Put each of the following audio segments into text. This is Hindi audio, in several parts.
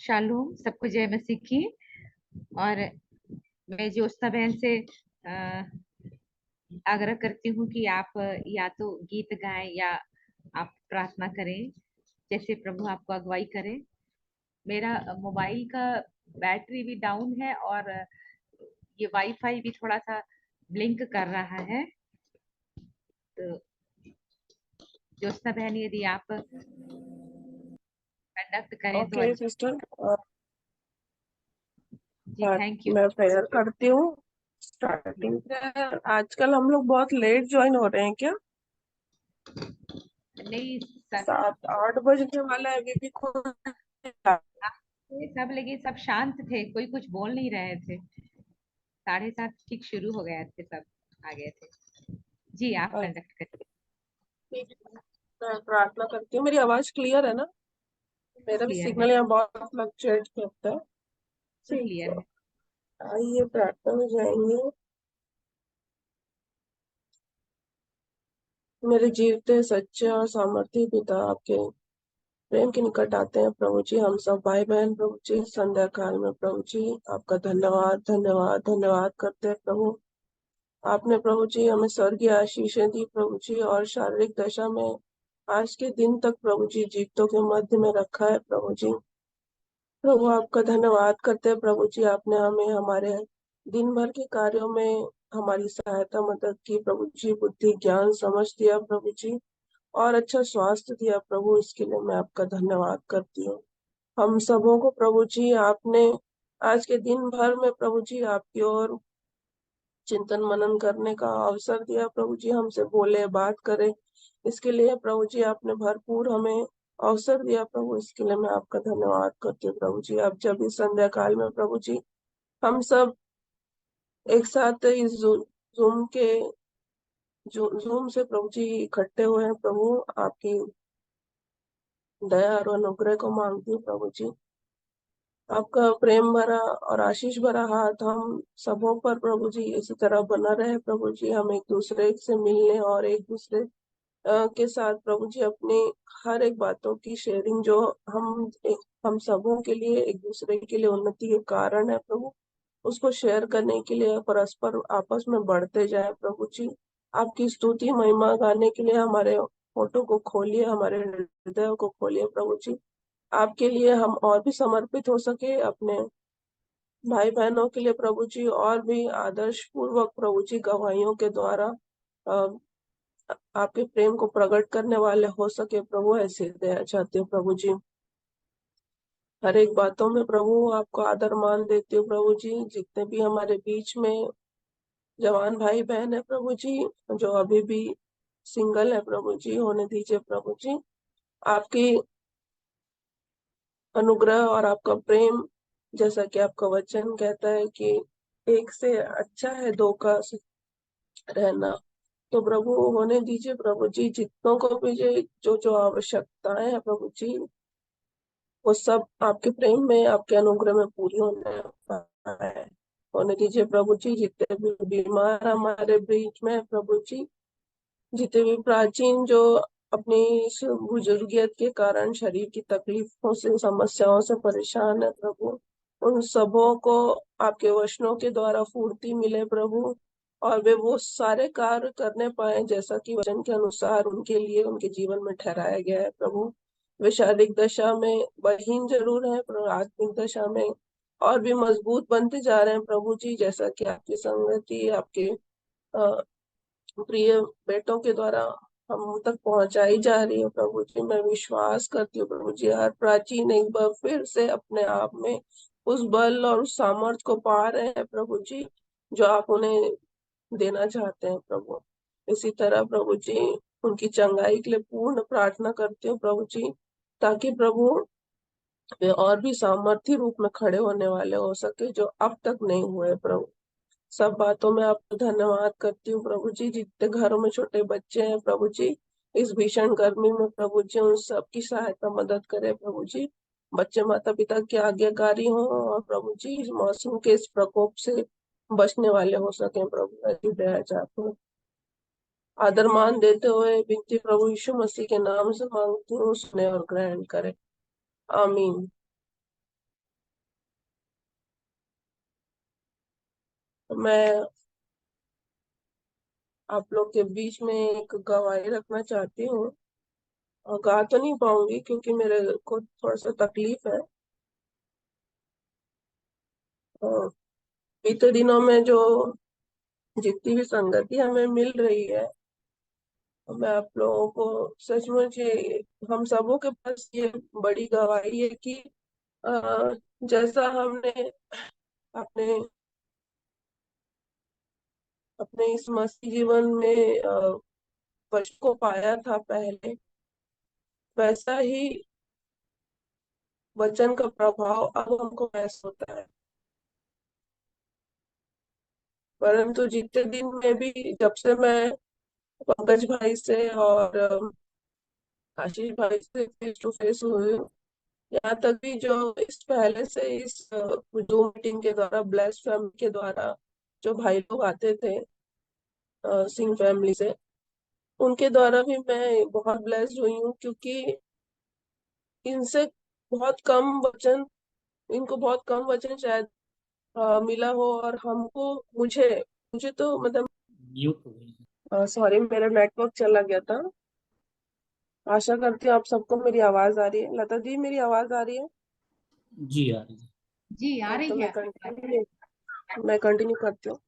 शालूम, सबको जय मसीह की। और मैं ज्योत्सना बहन से आग्रह करती हूँ कि आप या तो गीत गाएं या आप प्रार्थना करें, जैसे प्रभु आपको अगुवाई करे। मेरा मोबाइल का बैटरी भी डाउन है और ये वाईफाई भी थोड़ा सा ब्लिंक कर रहा है। तो ज्योत्सना बहन, यदि आप कंडक्ट करें तो ओके अच्छा। सिस्टर, जी, थैंक यू। मैं प्रेयर करती हूँ। Starting prayer. आजकल हम लोग बहुत लेट ज्वाइन हो रहे हैं क्या? नहीं सर, 7-8 बजने वाला है, अभी भी कोई ये सब लेकिन सब शांत थे, कोई कुछ बोल नहीं रहे थे। 7:30 ठीक शुरू हो गए थे, सब आ गए थे। जी, आप कंडक्ट करिए। ठीक है, मैं प्रार्थना करती हूँ। मेरी आवाज क्लियर है ना? मेरा भी क्लियर है, सिग्नल यहाँ बहुत फ्लक्चुएट करता है। फुल ठीक क्लियर है, है। आइए प्रार्थना में जाएंगे। मेरे जीवते सच्चे और सामर्थी पिता, आपके प्रेम के निकट आते हैं प्रभु जी। हम सब भाई बहन प्रभु जी संध्या काल में प्रभु जी आपका धन्यवाद धन्यवाद धन्यवाद करते हैं प्रभु। आपने प्रभु जी हमें स्वर्गीय आशीषें दी प्रभु जी, और शारीरिक दशा में आज के दिन तक प्रभु जी जीवितों के मध्य में रखा है प्रभु जी। प्रभु आपका धन्यवाद करते हैं प्रभु जी, आपने हमें हमारे दिन भर के कार्यों में हमारी सहायता मदद की प्रभु जी। बुद्धि ज्ञान समझ दिया प्रभु जी, और अच्छा स्वास्थ्य दिया प्रभु। इसके लिए मैं आपका धन्यवाद करती हूँ। हम सबों को प्रभु जी आपने आज के दिन भर में प्रभु जी आपकी ओर चिंतन मनन करने का अवसर दिया प्रभु जी। हमसे बोले बात करें, इसके लिए प्रभु जी आपने भरपूर हमें अवसर दिया प्रभु। इसके लिए मैं आपका धन्यवाद करती हूँ प्रभु जी। अब जब इस संध्या काल में प्रभु जी हम सब एक साथ इस जूम के जूम से प्रभु जी इकट्ठे हुए हैं प्रभु, आपकी दया और अनुग्रह को मांगती हूँ प्रभु जी। आपका प्रेम भरा और आशीष भरा हाथ हम सबों पर प्रभु जी इसी तरह बना रहे प्रभु जी। हम एक दूसरे से मिलने और एक दूसरे के साथ प्रभु जी अपनी हर एक बातों की शेयरिंग, जो हम सबों के लिए एक दूसरे के लिए उन्नति के कारण है प्रभु, उसको शेयर करने के लिए परस्पर आपस में बढ़ते जाए प्रभु जी। आपकी स्तुति महिमा गाने के लिए हमारे होठों को खोलिए, हमारे हृदय को खोलिए प्रभु जी। आपके लिए हम और भी समर्पित हो सके, अपने भाई बहनों के लिए प्रभु जी और भी आदर्श पूर्वक प्रभु जी गवाहियों के द्वारा अ, आपके प्रेम को प्रकट करने वाले हो सके प्रभु। ऐसे दया चाहते हो प्रभु जी। हर एक बातों में प्रभु आपको आदर मान देते हो प्रभु जी। जितने भी हमारे बीच में जवान भाई बहन है प्रभु जी, जो अभी भी सिंगल है प्रभु जी, होने दीजिए प्रभु जी। आपकी अनुग्रह और आपका प्रेम, जैसा कि आपका वचन कहता है कि एक से अच्छा है दो का रहना, तो प्रभु होने दीजिए प्रभु जी। जितनों को भी जो जो आवश्यकताएं है प्रभु जी, वो सब आपके प्रेम में आपके अनुग्रह में पूरी होने पाए, होने दीजिए प्रभु जी। जितने भी बीमार हमारे बीच में है प्रभु जी, जितने भी प्राचीन जो अपनी इस बुजुर्गियत के कारण शरीर की तकलीफों से समस्याओं से परेशान है प्रभु, उन सबों को आपके वचनों के द्वारा फूर्ति मिले प्रभु, और वे वो सारे कार्य करने पाए जैसा कि वचन के अनुसार उनके लिए उनके जीवन में ठहराया गया है प्रभु। वे शारीरिक दशा में बलहीन जरूर है, पर आत्मिक दशा में और भी मजबूत बनते जा रहे हैं प्रभु जी, जैसा कि आपकी संगति आपके प्रिय बेटों के द्वारा हम तक पहुंचाई जा रही है प्रभु जी। मैं विश्वास करती हूँ प्रभु जी, हर प्राचीन एक बार फिर से अपने आप में उस बल और उस सामर्थ्य को पा रहे हैं प्रभु जी, जो आप उन्हें देना चाहते हैं प्रभु। इसी तरह प्रभु जी उनकी चंगाई के लिए पूर्ण प्रार्थना करती हूँ प्रभु जी, ताकि प्रभु वे और भी सामर्थ्य रूप में खड़े होने वाले हो सके, जो अब तक नहीं हुए प्रभु। सब बातों में आपको धन्यवाद करती हूँ प्रभु जी। जितने घरों में छोटे बच्चे हैं प्रभु जी, इस भीषण गर्मी में प्रभु जी उन सबकी सहायता मदद करे प्रभु जी। बच्चे माता पिता की आज्ञाकारी हों और प्रभु जी इस मौसम के इस प्रकोप से बचने वाले हो सके प्रभु। ऐसी दया चाहते हैं। आदर मान देते हुए विनती प्रभु यीशु मसीह के नाम से मांगती हूँ, सुने और ग्रहण करे। आमीन। मैं आप लोग के बीच में एक गवाही रखना चाहती हूँ। और गा तो नहीं पाऊंगी क्योंकि मेरे को थोड़ा सा तकलीफ है। और बीते दिनों में जो जितनी भी संगति हमें मिल रही है, मैं आप लोगों को सचमुच हम सबों के पास ये बड़ी गवाही है कि अ, जैसा हमने अपने अपने इस मसीह जीवन में वचन को पाया था पहले, वैसा ही वचन का प्रभाव अब हमको महसूस होता है। परंतु जितने दिन में भी, जब से मैं पंकज भाई से और आशीष भाई से फेस टू फेस हुई हूँ, यहाँ तक भी जो इस पहले से इस जूम मीटिंग के द्वारा, ब्लेस्ड फैमिली के द्वारा जो भाई लोग आते थे सिंह फैमिली से, उनके द्वारा भी मैं बहुत ब्लेस्ड हुई हूँ, क्योंकि इनसे बहुत कम वचन इनको बहुत कम वचन शायद मिला हो। और हमको मुझे मुझे तो मतलब, म्यूट हो गई। सॉरी, मेरा नेटवर्क चला गया था। आशा करती हूँ आप सबको मेरी आवाज आ रही है। लता जी, मेरी आवाज आ रही है? जी आ रही है। जी आ तो रही है। मैं कंटिन्यू करती हूँ।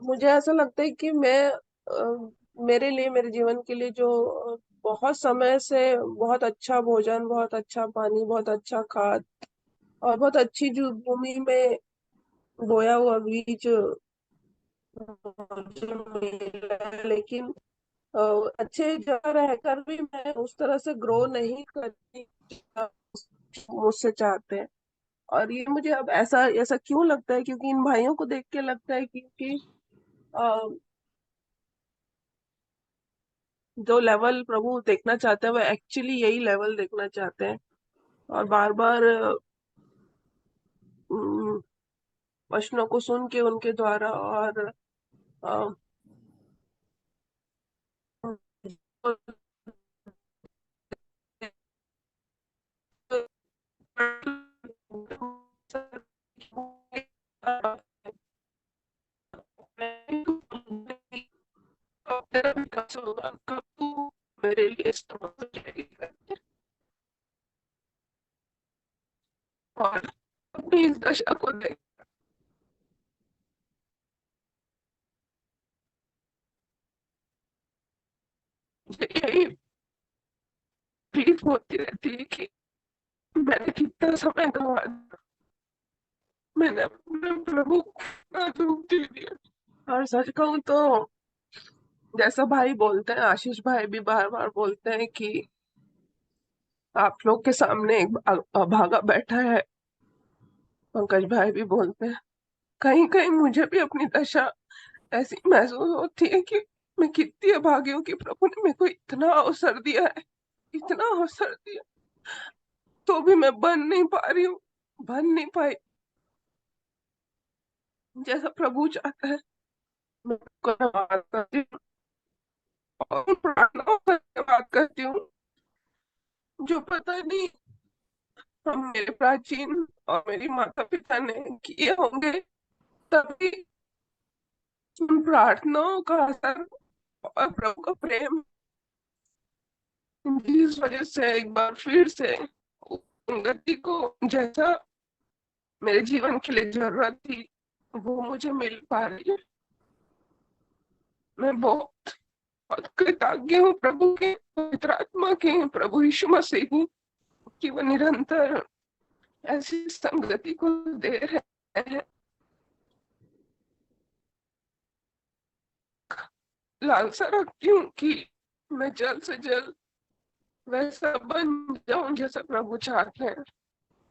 मुझे ऐसा लगता है कि मेरे लिए, मेरे जीवन के लिए जो बहुत समय से बहुत अच्छा भोजन, बहुत अच्छा पानी, बहुत अच्छा खाद और बहुत अच्छी जो भूमि में बोया हुआ बीज मुझे मिला है, लेकिन अ, अच्छे जगह रहकर भी मैं उस तरह से ग्रो नहीं करती जितना मुझसे चाहते हैं। और ये मुझे अब ऐसा ऐसा क्यों लगता है? क्योंकि इन भाइयों को देख के लगता है कि अ, जो लेवल प्रभु देखना चाहते हैं वो एक्चुअली यही लेवल देखना चाहते हैं। और बार बार वचनों को सुन के उनके द्वारा, और अ, तेरा विकास होगा, कब तू मेरे लिए इस्तेमाल हो जाएगी। और अपनी इस दशा को देख मुझे यही फील होती रहती है कि मैंने कितना समय गंवा दिया, मैंने अपने प्रभु को इतना दुख दे दिया। और सच कहूँ तो, जैसा भाई बोलते हैं, आशीष भाई भी बार बार बोलते हैं कि आप लोग के सामने एक अभागा बैठा है। पंकज भाई भी बोलते हैं, कहीं कहीं मुझे भी अपनी दशा ऐसी महसूस होती है कि मैं कितनी अभागी हूँ कि प्रभु ने मेरे को इतना अवसर दिया है, इतना अवसर दिया, तो भी मैं बन नहीं पा रही हूँ, बन नहीं पाई जैसा प्रभु चाहता है। मैं उनको धन्यवाद करती हूँ और उन प्रार्थनाओं का धन्यवाद करती हूँ जो पता नहीं हम मेरे प्राचीन और मेरी माता पिता ने किए होंगे, तभी उन प्रार्थनाओं का असर और प्रभु का प्रेम, जिस वजह से एक बार फिर से उन्नति को, जैसा मेरे जीवन के लिए जरूरत थी, वो मुझे मिल पा रही है। मैं बहुत बहुत कृतज्ञ हूँ प्रभु के, पवित्र आत्मा के, प्रभु यीशु मसीह की, कि वो निरंतर ऐसी संगति को दे रहे हैं। लालसा रखती हूँ कि मैं जल्द से जल्द वैसा बन जाऊं जैसा प्रभु चाहते हैं।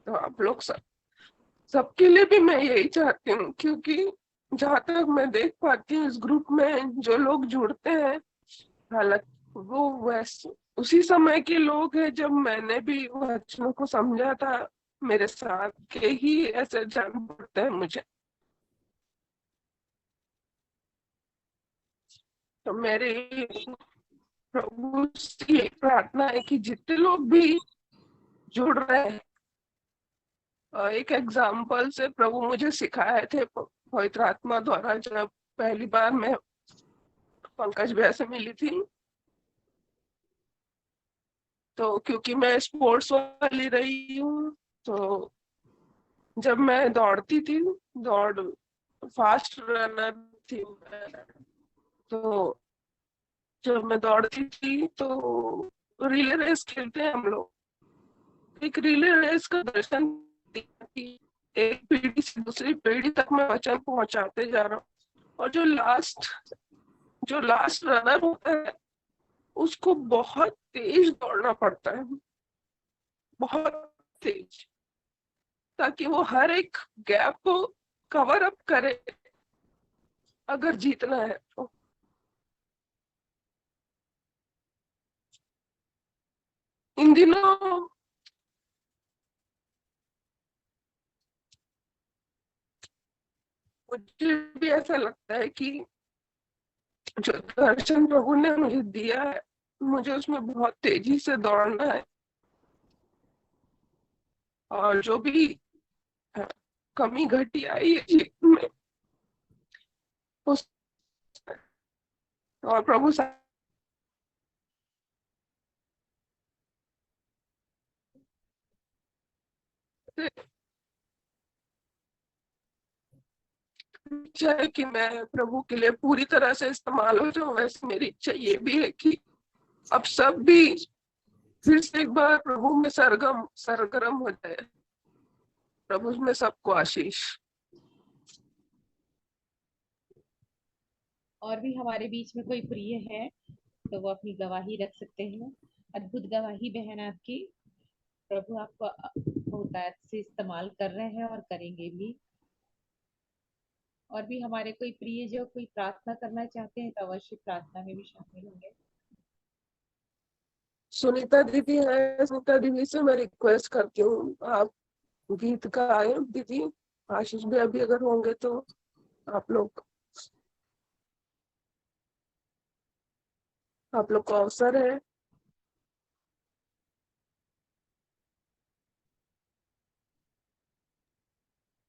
तो आप लोग सबके लिए भी मैं यही चाहती हूँ, क्योंकि जहां तक मैं देख पाती हूँ इस ग्रुप में जो लोग जुड़ते हैं, हालांकि वो वैसे उसी समय के लोग हैं जब मैंने भी वचनों को समझा था, मेरे साथ के ही ऐसे जान पड़ते हैं मुझे। तो मेरे प्रभु से यही प्रार्थना है कि जितने लोग भी जुड़ रहे हैं, एक एग्जाम्पल से प्रभु मुझे सिखाए थे पवित्र आत्मा द्वारा जब पहली बार मैं पंकज भैया से मिली थी, तो क्योंकि मैं स्पोर्ट्स वाली रही हूँ, तो जब मैं दौड़ती थी, दौड़ फास्ट रनर थी मैं, तो जब मैं दौड़ती थी तो रिले रेस खेलते हैं हम लोग, एक रिले रेस का दर्शन दिया कि एक पीढ़ी से दूसरी पीढ़ी तक मैं वचन पहुंचाते जा रहा हूँ, और जो लास्ट रनर होता है उसको बहुत तेज दौड़ना पड़ता है, बहुत तेज, ताकि वो हर एक गैप को कवर अप करे अगर जीतना है तो। इन दिनों मुझे भी ऐसा लगता है कि जो दर्शन प्रभु ने मुझे दिया है, मुझे उसमें बहुत तेजी से दौड़ना है, और जो भी कमी घटी आई है जीवन में, उस और प्रभु से इच्छा है कि मैं प्रभु के लिए पूरी तरह से इस्तेमाल हो जाऊं। वैसे मेरी इच्छा ये भी है कि अब सब भी फिर से एक बार प्रभु में सरगर्म हो जाए। प्रभु में सबको आशीष। और भी हमारे बीच में कोई प्रिय है तो वो अपनी गवाही रख सकते हैं। अद्भुत गवाही बहन आपकी, प्रभु आपको बहुतायत से इस्तेमाल कर रहे हैं और करेंगे भी। और भी हमारे कोई प्रिय जो कोई प्रार्थना करना चाहते हैं तो अवश्य प्रार्थना में भी शामिल होंगे। सुनीता दीदी है, सुनीता दीदी से मैं रिक्वेस्ट करती हूँ आप गीत का आए दीदी। आशीष भी अभी अगर होंगे तो आप लोग को अवसर है।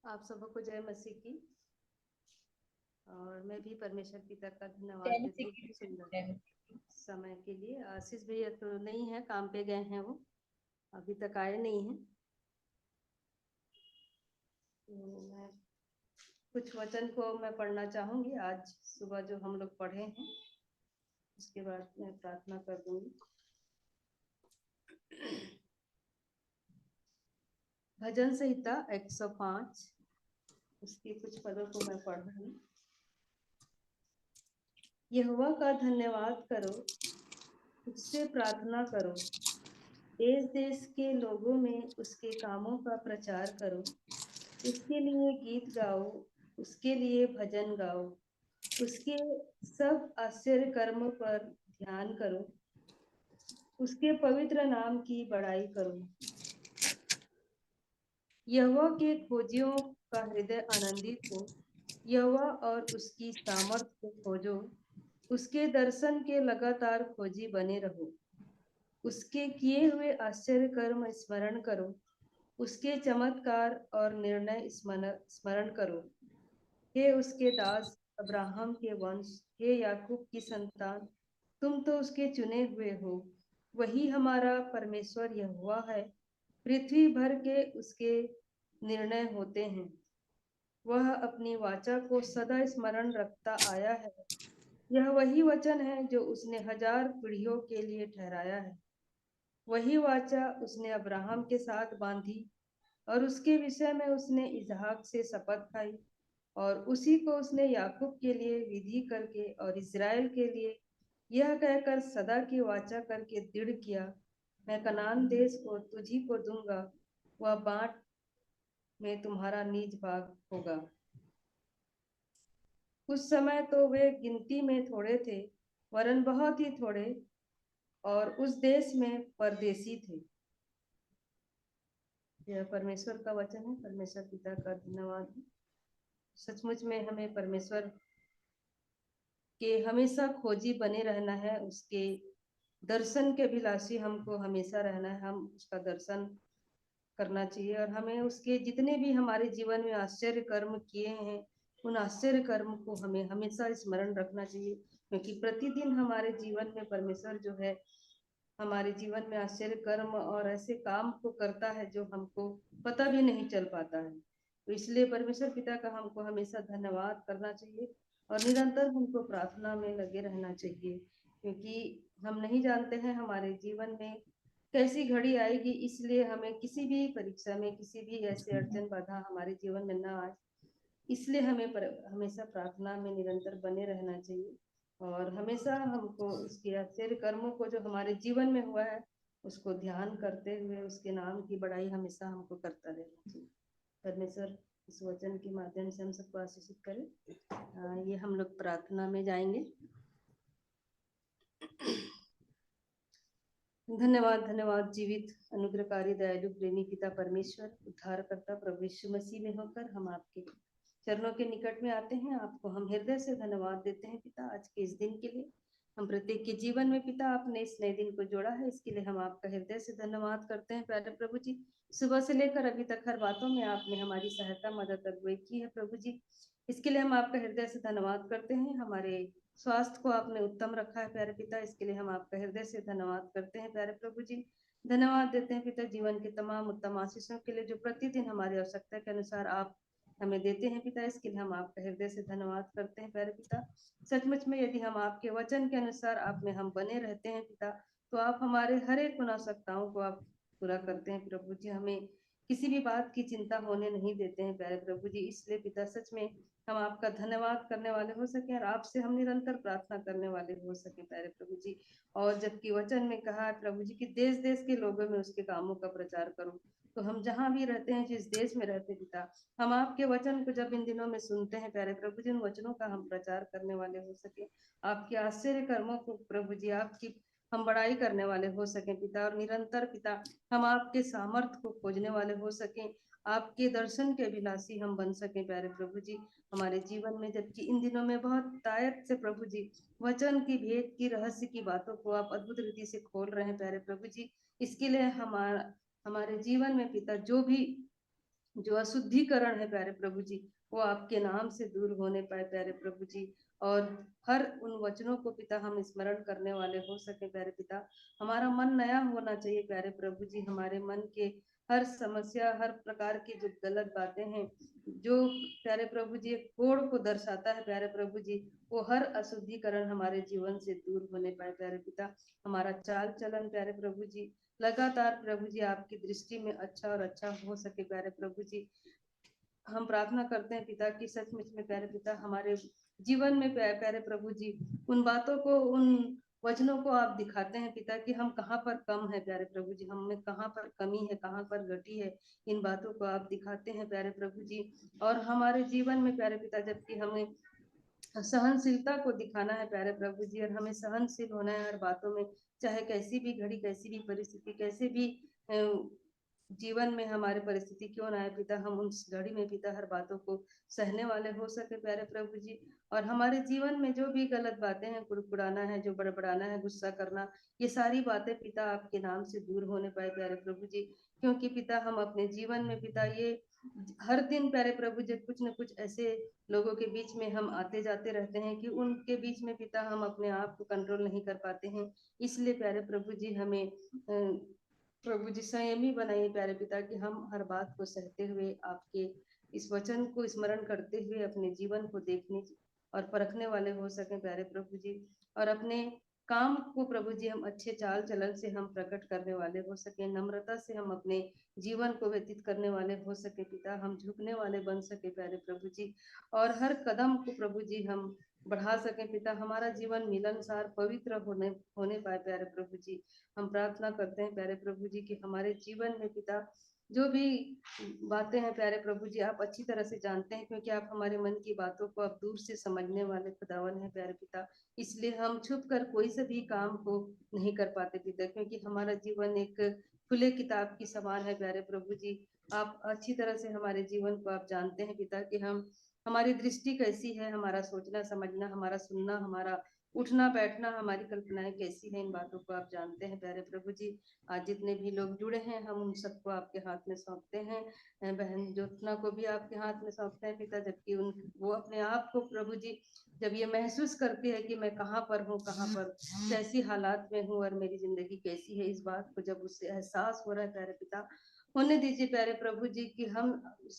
आप सबको जय मसीह की। और मैं भी परमेश्वर पिता का धन्यवाद जय देती मसीह हूँ की, सुंदर जय मसीह की। समय के लिए। आशीष भैया तो नहीं है, काम पे गए हैं, वो अभी तक आए नहीं हैं। तो मैं कुछ वचन को मैं पढ़ना चाहूंगी आज सुबह जो हम लोग पढ़े हैं, उसके बाद मैं प्रार्थना कर दूंगी। भजन संहिता 105 उसके कुछ पदों को मैं पढ़ रही हूँ। यहोवा का धन्यवाद करो, उससे प्रार्थना करो, देश देश के लोगों में उसके कामों का प्रचार करो, उसके लिए गीत गाओ, उसके लिए भजन गाओ, उसके सब आश्चर्य कर्म पर ध्यान करो, उसके पवित्र नाम की बड़ाई करो। यहोवा के खोजियों का हृदय आनंदित हो, यहोवा और उसकी सामर्थ्य को खोजो, उसके दर्शन के लगातार खोजी बने रहो। उसके किए हुए आश्चर्य कर्म स्मरण करो, उसके चमत्कार और निर्णय स्मरण करो। हे उसके दास अब्राहम के वंश, हे याकूब की संतान, तुम तो उसके चुने हुए हो। वही हमारा परमेश्वर यहोवा है, पृथ्वी भर के उसके निर्णय होते हैं। वह अपनी वाचा को सदा स्मरण रखता आया है। यह वही वचन है जो उसने 1000 पीढ़ियों के लिए ठहराया है। वही वाचा उसने अब्राहम के साथ बांधी, और उसके विषय में उसने इसहाक से शपथ खाई, और उसी को उसने याकूब के लिए विधि करके और इज़राइल के लिए यह कहकर सदा की वाचा करके दृढ़ किया, मैं कनान देश को तुझी को दूंगा, वह बाँट में तुम्हारा निज भाग होगा। उस समय तो वे गिनती में थोड़े थे, वरन बहुत ही थोड़े, और उस देश में परदेसी थे। यह परमेश्वर का वचन है। परमेश्वर पिता का धन्यवाद है। सचमुच में हमें परमेश्वर के हमेशा खोजी बने रहना है, उसके दर्शन के अभिलाषी हमको हमेशा रहना है। हम उसका दर्शन करना चाहिए, और हमें उसके जितने भी हमारे जीवन में आश्चर्य कर्म किए हैं उन आश्चर्य कर्म को हमें हमेशा स्मरण रखना चाहिए, क्योंकि प्रतिदिन हमारे जीवन में परमेश्वर जो है हमारे जीवन में आश्चर्य कर्म और ऐसे काम को करता है जो हमको पता भी नहीं चल पाता है। तो इसलिए परमेश्वर पिता का हमको हमेशा धन्यवाद करना चाहिए और निरंतर हमको प्रार्थना में लगे रहना चाहिए, क्योंकि हम नहीं जानते हैं हमारे जीवन में कैसी घड़ी आएगी। इसलिए हमें किसी भी परीक्षा में किसी भी ऐसे अड़चन बाधा हमारे जीवन में ना आए, इसलिए हमें हमेशा प्रार्थना में निरंतर बने रहना चाहिए और हमेशा हमको उसके आश्चर्य कर्मों को जो हमारे जीवन में हुआ है उसको ध्यान करते हुए उसके नाम की बड़ाई हमेशा हमको करता रहना चाहिए। परमेश्वर इस वचन के माध्यम से हम सबको आशीषित करें। ये हम लोग प्रार्थना में जाएंगे। धन्यवाद धन्यवाद जीवित अनुग्रहकारी दयालु प्रेमी पिता परमेश्वर, उद्धारकर्ता प्रभु यीशु मसीह में होकर हम आपके चरणों के निकट में आते हैं। आपको हम हृदय से धन्यवाद देते हैं पिता, आज के इस दिन के लिए। हम प्रत्येक के जीवन में पिता आपने इस नए दिन को जोड़ा है, इसके लिए हम आपका हृदय से धन्यवाद करते हैं प्यारे प्रभु जी। सुबह से लेकर अभी तक हर बातों में आपने हमारी सहायता मदद अगुवाई की है प्रभु जी, इसके लिए हम आपका हृदय से धन्यवाद करते हैं। हमारे स्वास्थ्य को आपने उत्तम रखा है प्यारे पिता, इसके लिए हम आपका हृदय से धन्यवाद करते हैं प्यारे प्रभु जी। धन्यवाद देते हैं पिता जीवन के तमाम उत्तम आशीषों के लिए जो प्रतिदिन हमारी आवश्यकता के अनुसार आप हमें देते हैं पिता, इसके लिए हम आपका हृदय से धन्यवाद करते हैं प्यारे पिता। सचमुच में यदि हम आपके वचन के अनुसार आप में हम बने रहते हैं पिता, तो आप हमारे हर एक आवश्यकताओं को आप पूरा करते हैं प्रभु जी। हमें किसी भी बात की चिंता होने नहीं देते हैं प्यारे प्रभु जी, इसलिए पिता सच में हम आपका धन्यवाद करने वाले हो सके और आपसे हम निरंतर प्रार्थना करने वाले हो सके प्यारे प्रभु जी। और जबकि वचन में कहा है प्रभु जी कि देश देश के लोगों में उसके कामों का प्रचार करो, तो हम जहाँ भी रहते हैं, जिस देश में रहते पिता, हम आपके वचन को जब इन दिनों में सुनते हैं प्यारे प्रभु जी, उन वचनों का हम प्रचार करने वाले हो सके, आपके आश्चर्य कर्मों को प्रभु जी आपकी हम बड़ाई करने वाले हो सके पिता, और निरंतर पिता हम आपके सामर्थ्य को खोजने वाले हो सके, आपके दर्शन के अभिलाषी हम बन सके प्यारे प्रभु जी हमारे जीवन में। जबकि इन दिनों में बहुत तायत से प्रभु जी वचन की भेद की रहस्य की बातों को आप अद्भुत रीति से खोल रहे हैं प्यारे प्रभु जी, इसके लिए हमारे जीवन में पिता जो अशुद्धिकरण है प्यारे प्रभु जी, वो आपके नाम से दूर होने पाए प्यारे प्रभु जी, और हर उन वचनों को पिता हम स्मरण करने वाले हो सके प्यारे पिता। हमारा मन नया होना चाहिए प्यारे प्रभु जी, हमारे मन के हर समस्या, हर प्रकार की जो गलत बातें हैं, जो प्यारे प्रभु जी कोड़ को दर्शाता है प्यारे प्रभु जी, वो हर अशुद्धिकरण हमारे जीवन से दूर होने पाए प्यारे पिता। हमारा चाल चलन प्यारे प्रभु जी लगातार प्रभु जी आपकी दृष्टि में अच्छा और अच्छा हो सके प्यारे प्रभु जी। हम प्रार्थना करते हैं पिता कि सचमुच में प्यारे पिता हमारे जीवन में प्यारे प्रभु जी उन बातों को, उन वचनों को आप दिखाते हैं पिता कि हम कहाँ पर कम है प्यारे प्रभु जी, हम में कहाँ पर कमी है, कहाँ पर घटी है, इन बातों को आप दिखाते हैं प्यारे प्रभु जी। और हमारे जीवन में प्यारे पिता जबकि हमें सहनशीलता को दिखाना है प्यारे प्रभु जी, और हमें सहनशील होना है हर बातों में, चाहे कैसी भी घड़ी, कैसी भी परिस्थिति, कैसे भी जीवन में हमारे परिस्थिति क्यों ना आए पिता, हम उस घड़ी में पिता हर बातों को सहने वाले हो सके प्यारे प्रभु जी। और हमारे जीवन में जो भी गलत बातें हैं, कुड़कुड़ाना है, जो बड़बड़ाना है, गुस्सा करना, ये सारी बातें पिता आपके नाम से दूर होने पाए प्यारे प्रभु जी, क्योंकि पिता हम अपने जीवन में पिता ये हर दिन प्यारे प्रभु जी कुछ न कुछ ऐसे लोगों के बीच में हम आते जाते रहते हैं कि उनके बीच में पिता हम अपने आप को कंट्रोल नहीं कर पाते हैं। इसलिए प्यारे प्रभु जी हमें प्रभु जी संयमी बनाइए प्यारे पिता कि हम हर बात को सहते हुए आपके इस वचन को स्मरण करते हुए अपने जीवन को देखने और परखने वाले हो सके प्यारे प्रभु जी, और अपने काम को प्रभु जी हम अच्छे चाल चलन से हम प्रकट करने वाले हो सके, नम्रता से हम अपने जीवन को व्यतीत करने वाले हो सके पिता, हम झुकने वाले बन सके प्यारे प्रभु जी, और हर कदम को प्रभु जी हम बढ़ा सके पिता, हमारा जीवन मिलनसार पवित्र होने पाए प्यारे प्रभु जी। हम प्रार्थना करते हैं प्यारे प्रभु जी कि हमारे जीवन में पिता जो भी बातें हैं प्यारे प्रभु जी आप अच्छी तरह से जानते हैं, क्योंकि आप हमारे मन की बातों को आप दूर से समझने वाले खुदावन है प्यारे पिता, इसलिए हम छुप कर कोई से भी काम को नहीं कर पाते पिता, क्योंकि हमारा जीवन एक खुले किताब की समान है प्यारे प्रभु जी। आप अच्छी तरह से हमारे जीवन को आप जानते हैं पिता कि हम हमारी दृष्टि कैसी है, हमारा सोचना समझना, हमारा सुनना, हमारा उठना बैठना, हमारी कल्पनाएं कैसी हैं, इन बातों को आप जानते हैं प्यारे प्रभु जी। आज जितने भी लोग जुड़े हैं, हम उन सबको आपके हाथ में सौंपते हैं। बहन ज्योत्ना को भी आपके हाथ में सौंपते हैं पिता, जबकि वो अपने आप को प्रभु जी जब ये महसूस करती है कि मैं कहाँ पर हूँ, कहाँ पर कैसी हालात में हूँ और मेरी जिंदगी कैसी है, इस बात को जब उससे एहसास हो रहा है प्यारे पिता, होने दीजिए प्यारे प्रभु जी कि हम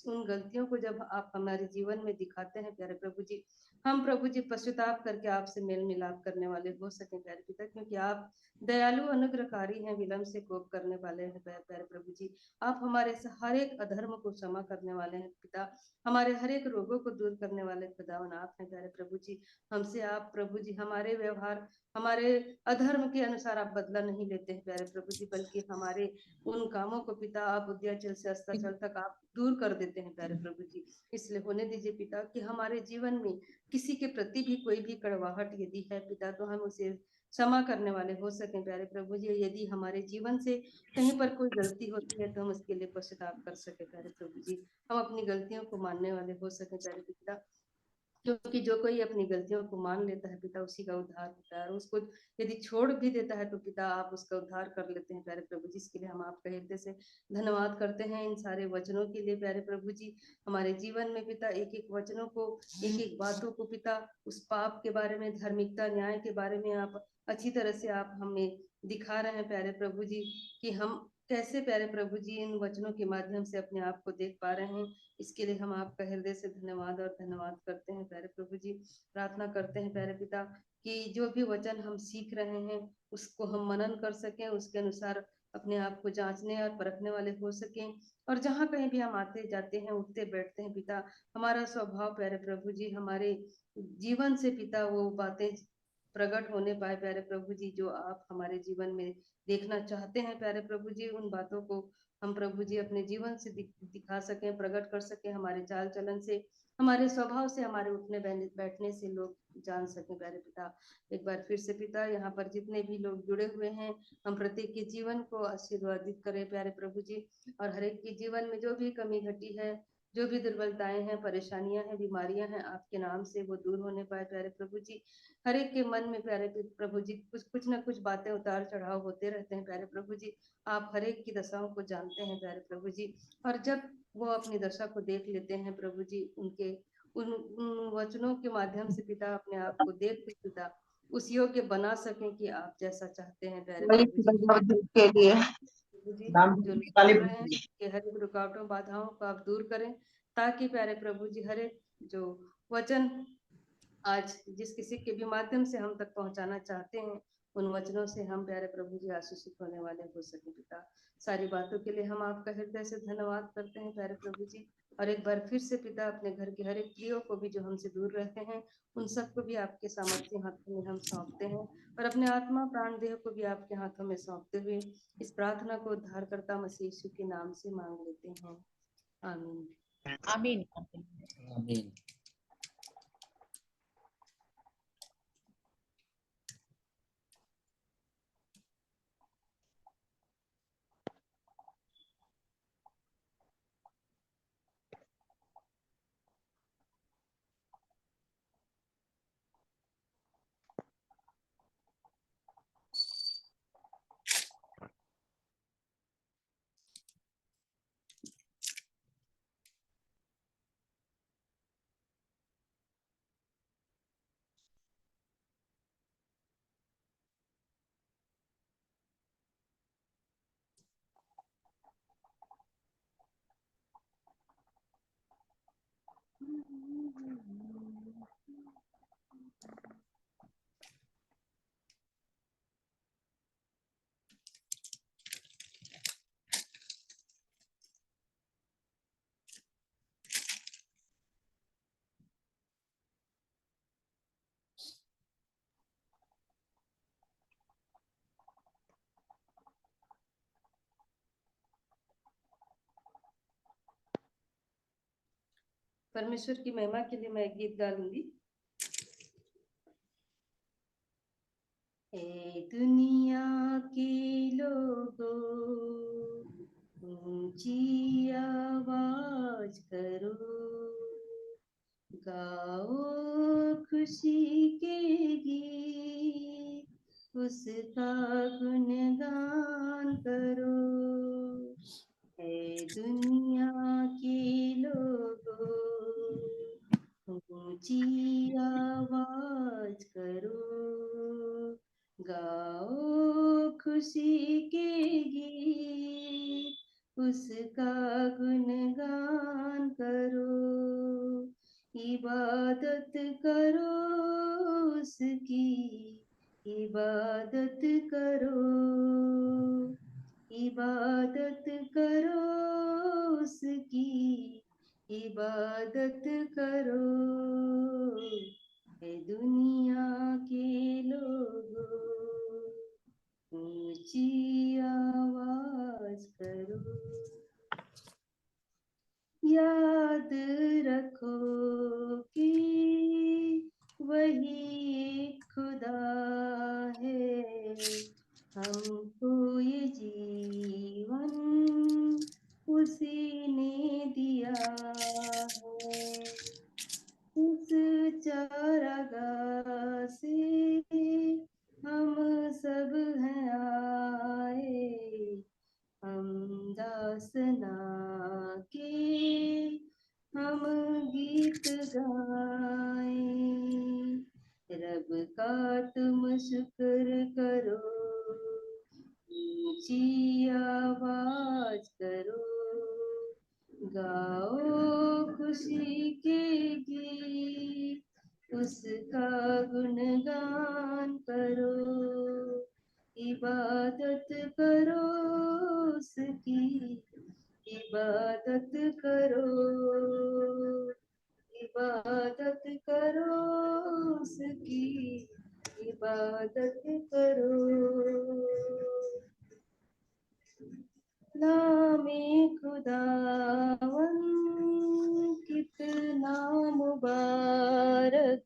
उन गलतियों को जब आप हमारे जीवन में दिखाते हैं प्यारे प्रभु जी, हम प्रभु जी पश्चाताप करके आपसे मेल मिलाप करने वाले हो सके प्यारे पिता, क्योंकि आप दयालु अनुग्रहकारी हैं, विलम्ब से कोप करने वाले हैं प्यारे प्रभु जी। आप हमारे हर एक अधर्म को क्षमा करने वाले हैं पिता, हमारे हर एक रोगों को दूर करने वाले खुदावन आप हैं प्यारे प्रभु जी। हमसे आप प्रभु जी हमारे व्यवहार, हमारे अधर्म के अनुसार आप बदला नहीं लेते हैं प्यारे प्रभु जी, बल्कि हमारे उन कामों को पिता आप उद्याचल से अस्ताचल तक आप दूर कर देते हैं प्यारे प्रभु जी। इसलिए होने दीजिए पिता कि हमारे जीवन में किसी के प्रति भी कोई भी कड़वाहट यदि है पिता, तो हम उसे क्षमा करने वाले हो सकें प्यारे प्रभु जी। यदि हमारे जीवन से कहीं पर कोई गलती होती है तो हम उसके लिए पश्चाताप कर सके प्यारे प्रभु जी, हम अपनी गलतियों को मानने वाले हो सके प्यारे पिता, क्योंकि जो कोई अपनी गलतियों को मान लेता है पिता उसी का उद्धार होता है, और उसको यदि छोड़ भी देता है तो पिता आप उसका उद्धार कर लेते हैं प्यारे प्रभु जी। इसके लिए हम आपका हृदय से धन्यवाद करते हैं इन सारे वचनों के लिए प्यारे प्रभु जी। हमारे जीवन में पिता एक एक वचनों को, एक एक बातों को पिता, उस पाप के बारे में, धार्मिकता न्याय के बारे में आप अच्छी तरह से आप हमें दिखा रहे हैं प्यारे प्रभु जी, कि हम कैसे प्यारे प्रभु जी इन वचनों के माध्यम से अपने आप को देख पा रहे हैं। इसके लिए हम आपका हृदय से धन्यवाद और धन्यवाद करते हैं प्यारे प्रभु जी। प्रार्थना करते हैं प्यारे पिता कि जो भी वचन हम सीख रहे हैं उसको हम मनन कर सकें, उसके अनुसार अपने आप को जांचने और परखने वाले हो सकें, और जहाँ कहीं भी हम आते जाते हैं, उठते बैठते हैं पिता, हमारा स्वभाव प्यारे प्रभु जी, हमारे जीवन से पिता वो बातें प्रकट होने पाए प्यारे प्रभु जी, जो आप हमारे जीवन में देखना चाहते हैं प्यारे प्रभु जी। उन बातों को हम प्रभु जी अपने जीवन से दिखा सकें, प्रकट कर सकें, हमारे चाल चलन से, हमारे स्वभाव से, हमारे उठने बैठने से लोग जान सकें प्यारे पिता। एक बार फिर से पिता, यहाँ पर जितने भी लोग जुड़े हुए हैं, हम प्रत्येक के जीवन को आशीर्वादित करें प्यारे प्रभु जी, और हर एक के जीवन में जो भी कमी घटी है, जो भी दुर्बलताएं हैं, परेशानियां हैं, बीमारियां हैं, आपके नाम से वो दूर होने पाए प्यारे प्रभु जी। हर एक के मन में प्यारे प्रभु जी कुछ ना कुछ बातें उतार चढ़ाव होते रहते हैं प्यारे प्रभु जी। आप हर एक की दशाओं को जानते हैं प्यारे प्रभु जी, और जब वो अपनी दशा को देख लेते हैं प्रभु जी, उनके उन वचनों के माध्यम से पिता अपने आप को देख के पिता उस योग्य बना सकें कि आप जैसा चाहते हैं प्यारे प्रभु जी। के लिए जी जो लोग कर रहे हैं कि हर एक रुकावटों बाधाओं को आप दूर करें, ताकि प्यारे प्रभु जी हर एक जो वचन आज जिस किसी के भी माध्यम से हम तक पहुंचाना चाहते हैं, उन वचनों से हम प्यारे प्रभु जी आशीषित होने वाले हो सके पिता। सारी बातों के लिए हम आपका हृदय से धन्यवाद करते हैं प्यारे प्रभु जी, और एक बार फिर से पिता अपने घर के हर एक प्रियो को भी जो हमसे दूर रहते हैं, उन सबको भी आपके सामर्थ्य हाथों में हम सौंपते हैं, और अपने आत्मा प्राण देह को भी आपके हाथों में सौंपते हुए इस प्रार्थना को उद्धारकर्ता मसीह यीशु के नाम से मांग लेते हैं, आमीन। आमीन। आमीन। परमेश्वर की महिमा के लिए मैं एक गीत गा लूंगी। ए दुनिया के लोगों, ऊंची आवाज करो, गाओ खुशी के गीत, उसका गुणगान करो। है दुनिया के लोगों, ऊंची आवाज करो, गाओ खुशी के गीत, उसका गुणगान करो। इबादत करो उसकी, इबादत करो, इबादत करो उसकी, इबादत करो। है दुनिया के लोगों, ऊंची आवाज करो। याद रखो कि वही खुदा है, हमको ये जीवन उसी ने दिया है। उस चारागाह से हम सब हैं आए, हम दासना के हम गीत गाएं। रब का तुम शुक्र करो, ऊंची आवाज करो, गाओ खुशी के गीत, उसका गुणगान करो। इबादत करो उसकी, इबादत करो, इबादत करो उसकी, इबादत करो। नामे खुदावन कितना मुबारक,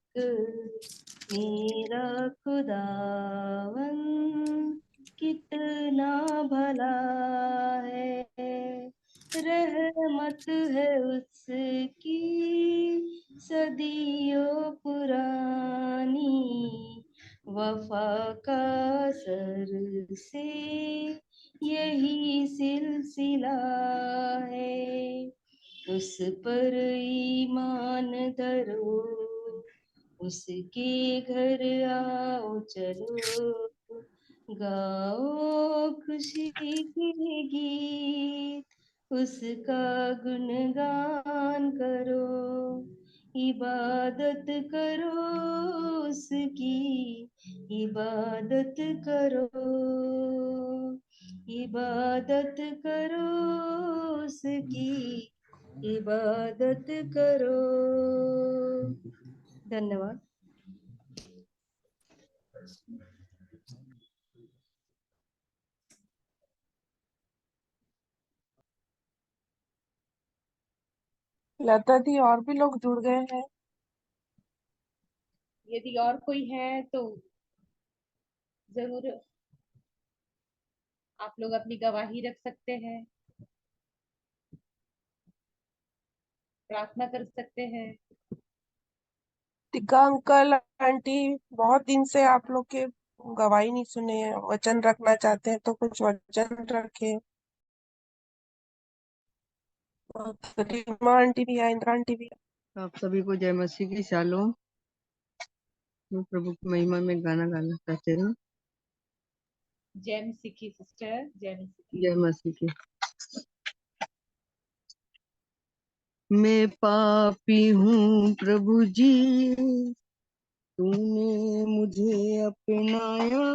मेरा खुदावन कितना भला है। रहमत है उसकी सदियों पुरानी, वफा का सर से यही सिलसिला है। उस पर ईमान धरो, उसके घर आओ चलो, गाओ खुशी के गीत, उसका गुणगान करो। इबादत करो उसकी, इबादत करो, इबादत करो उसकी, इबादत करो। धन्यवाद। लता दी, और भी लोग जुड़ गए हैं? यदि और कोई है तो जरूर आप लोग अपनी गवाही रख सकते हैं, प्रार्थना कर सकते हैं। टिक्का अंकल, आंटी, बहुत दिन से आप लोग के गवाही नहीं सुने हैं। वचन रखना चाहते हैं तो कुछ वचन रखे। और रीमा आंटी भी है, इंदिरा आंटी भी है। आप सभी को जय मसीह की शालोम। मैं प्रभु की महिमा में गाना गाना चाहते हूँ। जय मसीह की सिस्टर, जय मसीह की। जय मसीह की। मैं पापी हूँ प्रभु जी, तूने मुझे अपनाया,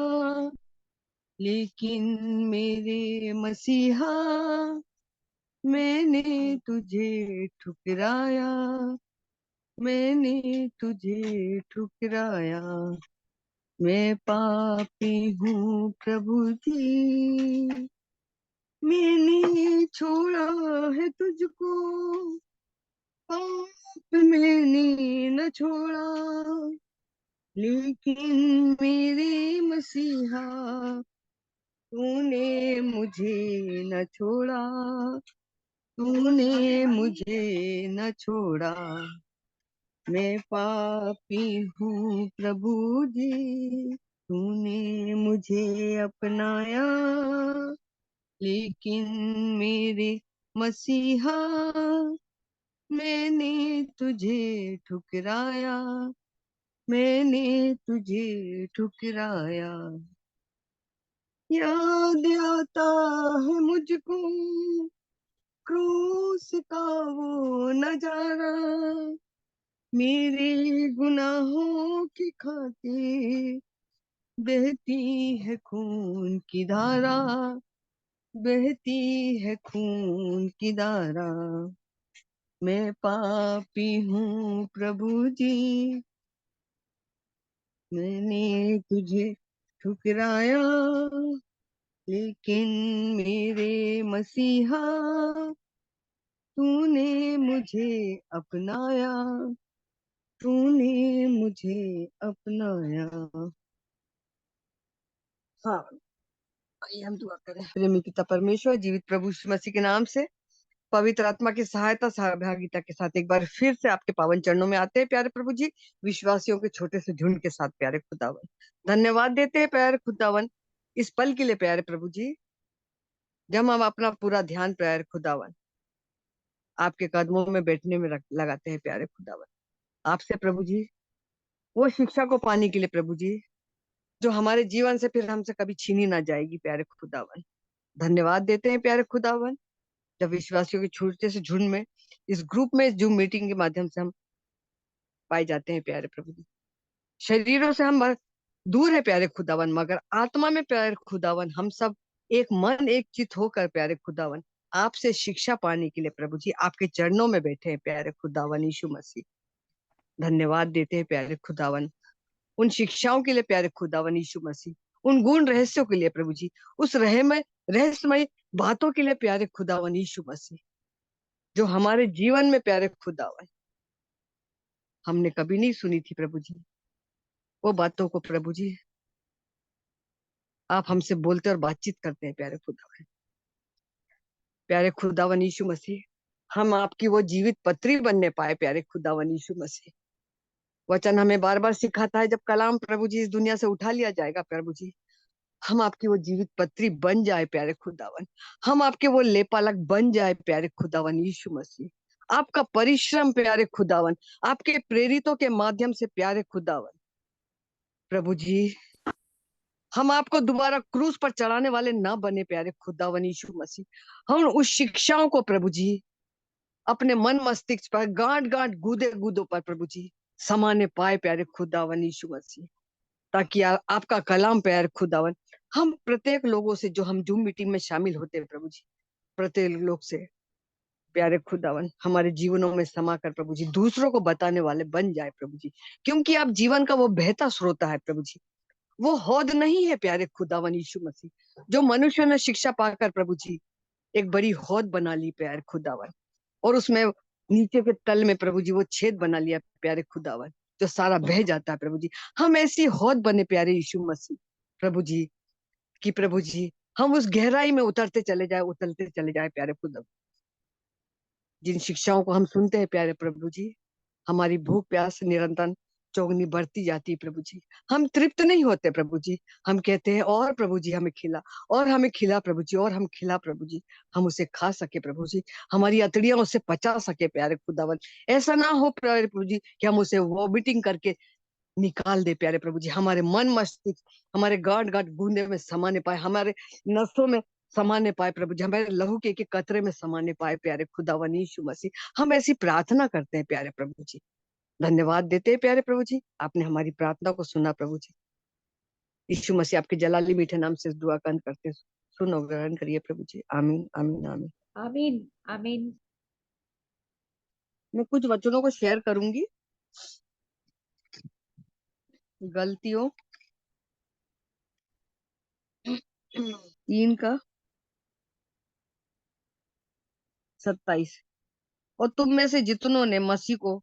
लेकिन मेरे मसीहा मैंने तुझे ठुकराया, मैंने तुझे ठुकराया। मैं पापी हूँ प्रभु जी, मैंने छोड़ा है तुझको, पाप मैंने न छोड़ा, लेकिन मेरे मसीहा तूने मुझे न छोड़ा, तूने मुझे न छोड़ा। मैं पापी हूँ प्रभु जी, तूने मुझे अपनाया, लेकिन मेरे मसीहा मैंने तुझे ठुकराया, मैंने तुझे ठुकराया। याद आता है मुझको क्रूस का वो नजारा, मेरे गुनाहों की खातिर बहती है खून की धारा, बहती है खून की धारा। मैं पापी हूँ प्रभु जी, मैंने तुझे ठुकराया, लेकिन मेरे मसीहा तूने मुझे अपनाया, तूने मुझे अपनाया। हाँ, आइए हम दुआ करें। प्रेमी पिता परमेश्वर, जीवित प्रभु यीशु मसीह के नाम से पवित्र आत्मा की सहायता सहभागिता के साथ एक बार फिर से आपके पावन चरणों में आते हैं प्यारे प्रभु जी, विश्वासियों के छोटे से झुंड के साथ प्यारे खुदावन। धन्यवाद देते हैं प्यारे खुदावन इस पल के लिए प्यारे प्रभु जी, जब हम अपना पूरा ध्यान प्यारे खुदावन आपके कदमों में बैठने में लगाते हैं प्यारे खुदावन। आपसे प्रभु जी वो शिक्षा को पाने के लिए प्रभु जी, जो हमारे जीवन से फिर हमसे कभी छीनी ना जाएगी प्यारे खुदावन। धन्यवाद देते हैं प्यारे खुदावन, जब विश्वासियों के छोटे से झुंड में इस ग्रुप में जूम मीटिंग के माध्यम से हम पाए जाते हैं प्यारे प्रभु जी। शरीरों से हम दूर है प्यारे खुदावन, मगर आत्मा में प्यारे खुदावन हम सब एक मन एक चित होकर प्यारे खुदावन आपसे शिक्षा पाने के लिए प्रभु जी आपके चरणों में बैठे हैं प्यारे खुदावन यीशु मसीह। धन्यवाद देते हैं प्यारे खुदावन उन शिक्षाओं के लिए प्यारे खुदावन यीशु मसीह, उन गुण रहस्यों के लिए प्रभु जी, उस रहस्यमय बातों के लिए प्यारे खुदावन यीशु मसीह, जो हमारे जीवन में प्यारे खुदावन हमने कभी नहीं सुनी थी प्रभु जी। वो बातों को प्रभु जी आप हमसे बोलते और बातचीत करते हैं प्यारे खुदावन। प्यारे खुदावन यीशु मसीह, हम आपकी वो जीवित पत्री बनने पाए प्यारे खुदावन यीशु मसीह। वचन हमें बार बार सिखाता है, जब कलाम प्रभु जी इस दुनिया से उठा लिया जाएगा प्रभु जी, हम आपकी वो जीवित पत्री बन जाए प्यारे खुदावन, हम आपके वो लेपालक बन जाए प्यारे खुदावन यीशु मसीह। आपका परिश्रम प्यारे खुदावन, आपके प्रेरितों के माध्यम से प्यारे खुदावन प्रभु जी, हम आपको दोबारा क्रूस पर चढ़ाने वाले ना बने प्यारे खुदावन यीशु मसीह। हम उस शिक्षाओं को प्रभु जी अपने मन मस्तिष्क पर गांठ गांठ गूदे गूदों पर प्रभु जी समाने पाए प्यारे खुदावन यीशु मसीह, ताकि आपका कलाम प्यारे खुदावन हम प्रत्येक लोगों से, जो हम जूम मीटिंग में शामिल होते हैं प्रभु जी, प्रत्येक लोग से प्यारे खुदावन हमारे जीवनों में समा कर प्रभु जी दूसरों को बताने वाले बन जाए प्रभु जी, क्योंकि आप जीवन का वो बहता स्रोता है प्रभु जी। वो हौद नहीं है प्यारे खुदावन यीशु मसीह, जो मनुष्य ने शिक्षा पाकर प्रभु जी एक बड़ी हौद बना ली प्यारे खुदावन, और उसमें नीचे के तल में प्रभु जी वो छेद बना लिया प्यारे खुदावन, जो सारा बह जाता है प्रभु जी। हम ऐसी हौद बने प्यारे यीशु मसीह प्रभु जी कि प्रभु जी हम उस गहराई में उतरते चले जाए प्यारे खुदा। जिन शिक्षाओं को हम सुनते हैं प्यारे प्रभु जी, हमारी भूख प्यास निरंतर चौगनी बढ़ती जाती है प्रभु जी। हम तृप्त नहीं होते प्रभु जी, हम कहते हैं और प्रभु जी हमें खिला, और हमें खिला प्रभु जी, और हम खिला प्रभु जी, हम उसे खा सके प्रभु जी, हमारी अतड़ियां उसे पचा सके प्यारे खुदावन। ऐसा ना हो प्यारे प्रभु जी कि हम उसे वॉमिटिंग करके निकाल दे प्यारे प्रभु जी, हमारे मन मस्तिष्क हमारे गांठ गांठ गूंदे में समाने पाए, हमारे नसों में समाने पाए प्रभु जी, हमारे लहू के एक कतरे में समाने पाए प्यारे खुदावन यीशु मसीह। हम ऐसी प्रार्थना करते हैं प्यारे प्रभु जी, धन्यवाद देते हैं प्यारे प्रभु जी, आपने हमारी प्रार्थना को सुना प्रभु जी। यीशु मसीह आपके जलाली मीठे नाम से इस दुआ का अंत करते हैं। सुनो ग्रहण करिए प्रभु जी, आमीन आमीन आमीन। आमीन आमीन। मैं कुछ वचनों को शेयर करूंगी। गलतियों 3:27, और तुम में से जितनों ने मसीह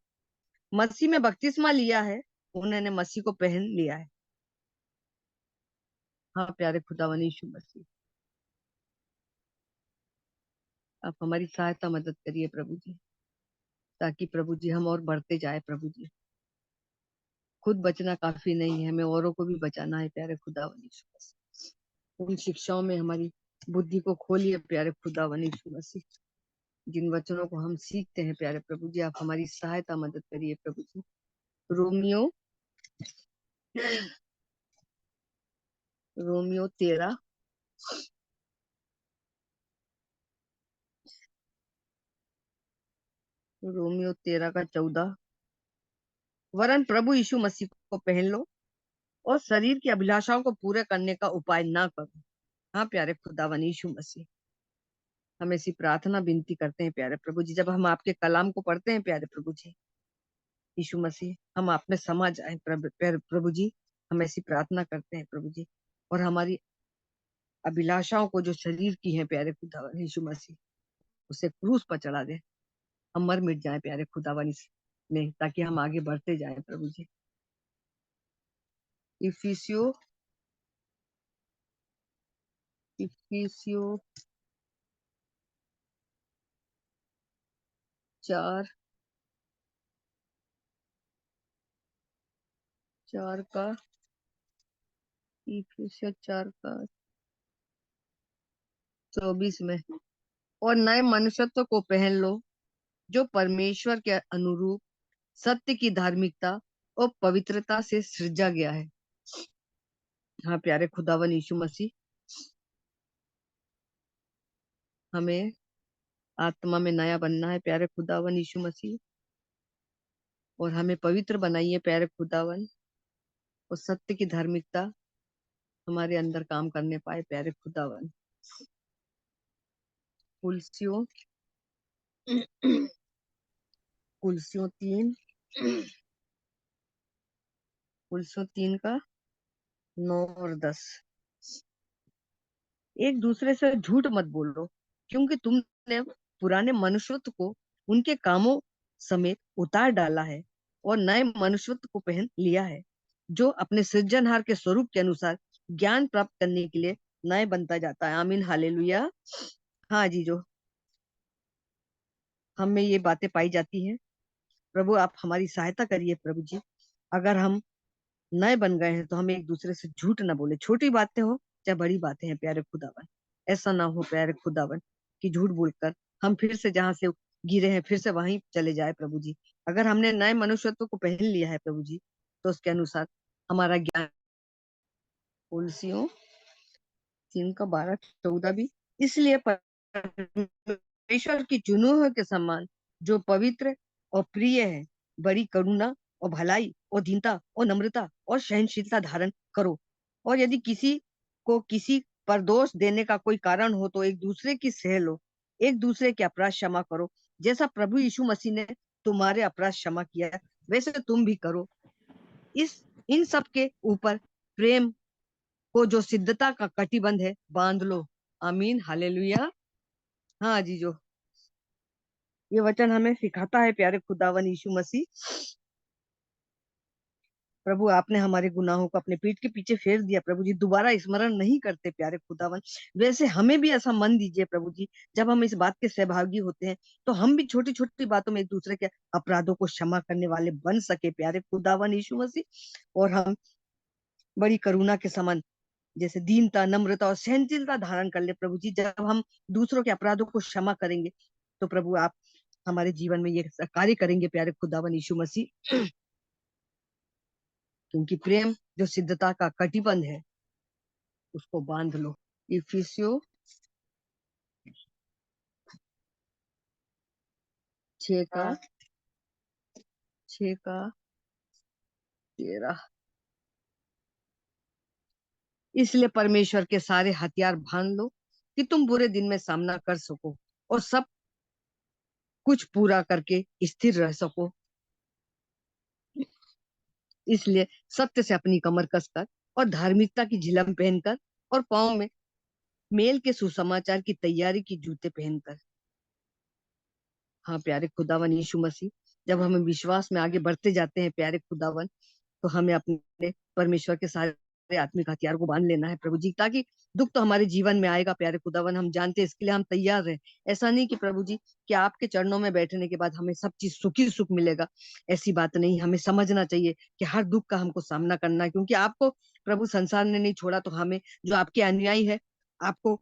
में बपतिस्मा लिया है, उन्होंने मसीह को पहन लिया है। हाँ प्यारे खुदावन यीशु मसीह, आप हमारी सहायता मदद करिए प्रभु जी, ताकि प्रभु जी हम और बढ़ते जाए प्रभु जी। खुद बचना काफी नहीं है, हमें औरों को भी बचाना है प्यारे खुदावन यीशु मसीह। उन शिक्षाओं में हमारी बुद्धि को खोलिए प्यारे खुदावन यीशु मसीह। जिन वचनों को हम सीखते हैं प्यारे प्रभु जी, आप हमारी सहायता मदद करिए प्रभु जी। रोमियो रोमियो 13 का 14, वरन प्रभु यीशु मसीह को पहन लो और शरीर की अभिलाषाओं को पूरे करने का उपाय ना करो। हाँ प्यारे खुदावन यीशु मसीह, हम ऐसी प्रार्थना विनती करते हैं प्यारे प्रभु जी, जब हम आपके कलाम को पढ़ते हैं प्यारे प्रभु जी यीशु मसीह, हम आप में समा जाए प्रभु जी। हम ऐसी प्रार्थना करते हैं प्रभु जी, और हमारी अभिलाषाओं को जो शरीर की है प्यारे खुदावन यीशु मसीह, उसे क्रूस पर चढ़ा दे। हम मर मिट जाए प्यारे खुदावन में, ताकि हम आगे बढ़ते जाए प्रभु जी। इफिसियो 4 का इफिसियो 4 का 24 में, और नए मनुष्यत्व को पहन लो जो परमेश्वर के अनुरूप सत्य की धार्मिकता और पवित्रता से सृजा गया है। हाँ प्यारे खुदावन यीशु मसीह, हमें आत्मा में नया बनना है प्यारे खुदावन यीशु मसीह, और हमें पवित्र बनाइए प्यारे खुदावन, और सत्य की धार्मिकता हमारे अंदर काम करने पाए प्यारे खुदावन। कुलसियों कुलसियों 3 का 9 और 10, एक दूसरे से झूठ मत बोलो, क्योंकि तुमने पुराने मनुष्यत्व को उनके कामों समेत उतार डाला है और नए मनुष्यत्व को पहन लिया है, जो अपने सृजनहार के स्वरूप के अनुसार ज्ञान प्राप्त करने के लिए नए बनता जाता है। आमीन हालेलुया। हाँ जी, जो हमें ये बातें पाई जाती हैं, प्रभु आप हमारी सहायता करिए प्रभु जी। अगर हम नए बन गए हैं तो हमें एक दूसरे से झूठ ना बोले, छोटी बातें हो चाहे बड़ी बातें हैं प्यारे खुदावन। ऐसा ना हो प्यारे खुदावन कि झूठ बोलकर हम फिर से जहां से गिरे हैं फिर से वहीं चले जाए प्रभु जी। अगर हमने नए मनुष्यत्व को पहन लिया है प्रभु जी, तो उसके अनुसार हमारा ज्ञान। तुलसियों 3 का 12-14 भी, इसलिए परमेश्वर की चुने हुए के समान जो पवित्र और प्रिय है, बड़ी करुणा और भलाई और दीनता और नम्रता और सहनशीलता धारण करो। और यदि किसी को किसी पर दोष देने का कोई कारण हो तो एक दूसरे की सह लो, एक दूसरे के अपराध क्षमा करो, जैसा प्रभु यीशु मसीह ने तुम्हारे अपराध क्षमा किया है, वैसे तुम भी करो। इन सब के ऊपर प्रेम को जो सिद्धता का कटिबंध है बांध लो। आमीन हालेलुया। हाँ जी, जो ये वचन हमें सिखाता है प्यारे खुदावन यीशु मसीह, प्रभु आपने हमारे गुनाहों को अपने पीठ के पीछे फेर दिया प्रभु जी, दोबारा स्मरण नहीं करते प्यारे खुदावन। वैसे हमें भी ऐसा मन दीजिए प्रभु जी, जब हम इस बात के सहभागी होते हैं तो हम भी छोटी छोटी बातों में एक दूसरे के अपराधों को क्षमा करने वाले बन सके प्यारे खुदावन यीशु मसीह, और हम बड़ी करुणा के समान जैसे दीनता, नम्रता और सहनशीलता धारण कर ले प्रभु जी। जब हम दूसरों के अपराधों को क्षमा करेंगे तो प्रभु आप हमारे जीवन में ये कार्य करेंगे प्यारे खुदावन यीशु मसीह, क्योंकि प्रेम जो सिद्धता का कटिबंध है उसको बांध लो। इफिसियो 6 का 13, इसलिए परमेश्वर के सारे हथियार बांध लो कि तुम बुरे दिन में सामना कर सको और सब कुछ पूरा करके स्थिर रह सको। इसलिए सत्य से अपनी कमर कसकर और धार्मिकता की झिलम पहनकर और पांव में मेल के सुसमाचार की तैयारी की जूते पहनकर। हाँ प्यारे खुदावन यीशु मसीह, जब हम विश्वास में आगे बढ़ते जाते हैं प्यारे खुदावन, तो हमें अपने परमेश्वर के सारे आत्मिक हथियार को बांध लेना है प्रभु जी, ताकि दुख तो हमारे जीवन में आएगा प्यारे खुदावन, हम जानते हैं, इसके लिए हम तैयार हैं। ऐसा नहीं कि प्रभु जी कि आपके चरणों में बैठने के बाद हमें सब चीज सुखी सुख मिलेगा, ऐसी बात नहीं। हमें समझना चाहिए कि हर दुख का हमको सामना करना है, क्योंकि आपको प्रभु संसार ने नहीं छोड़ा तो हमें, जो आपके अनुयायी है, आपको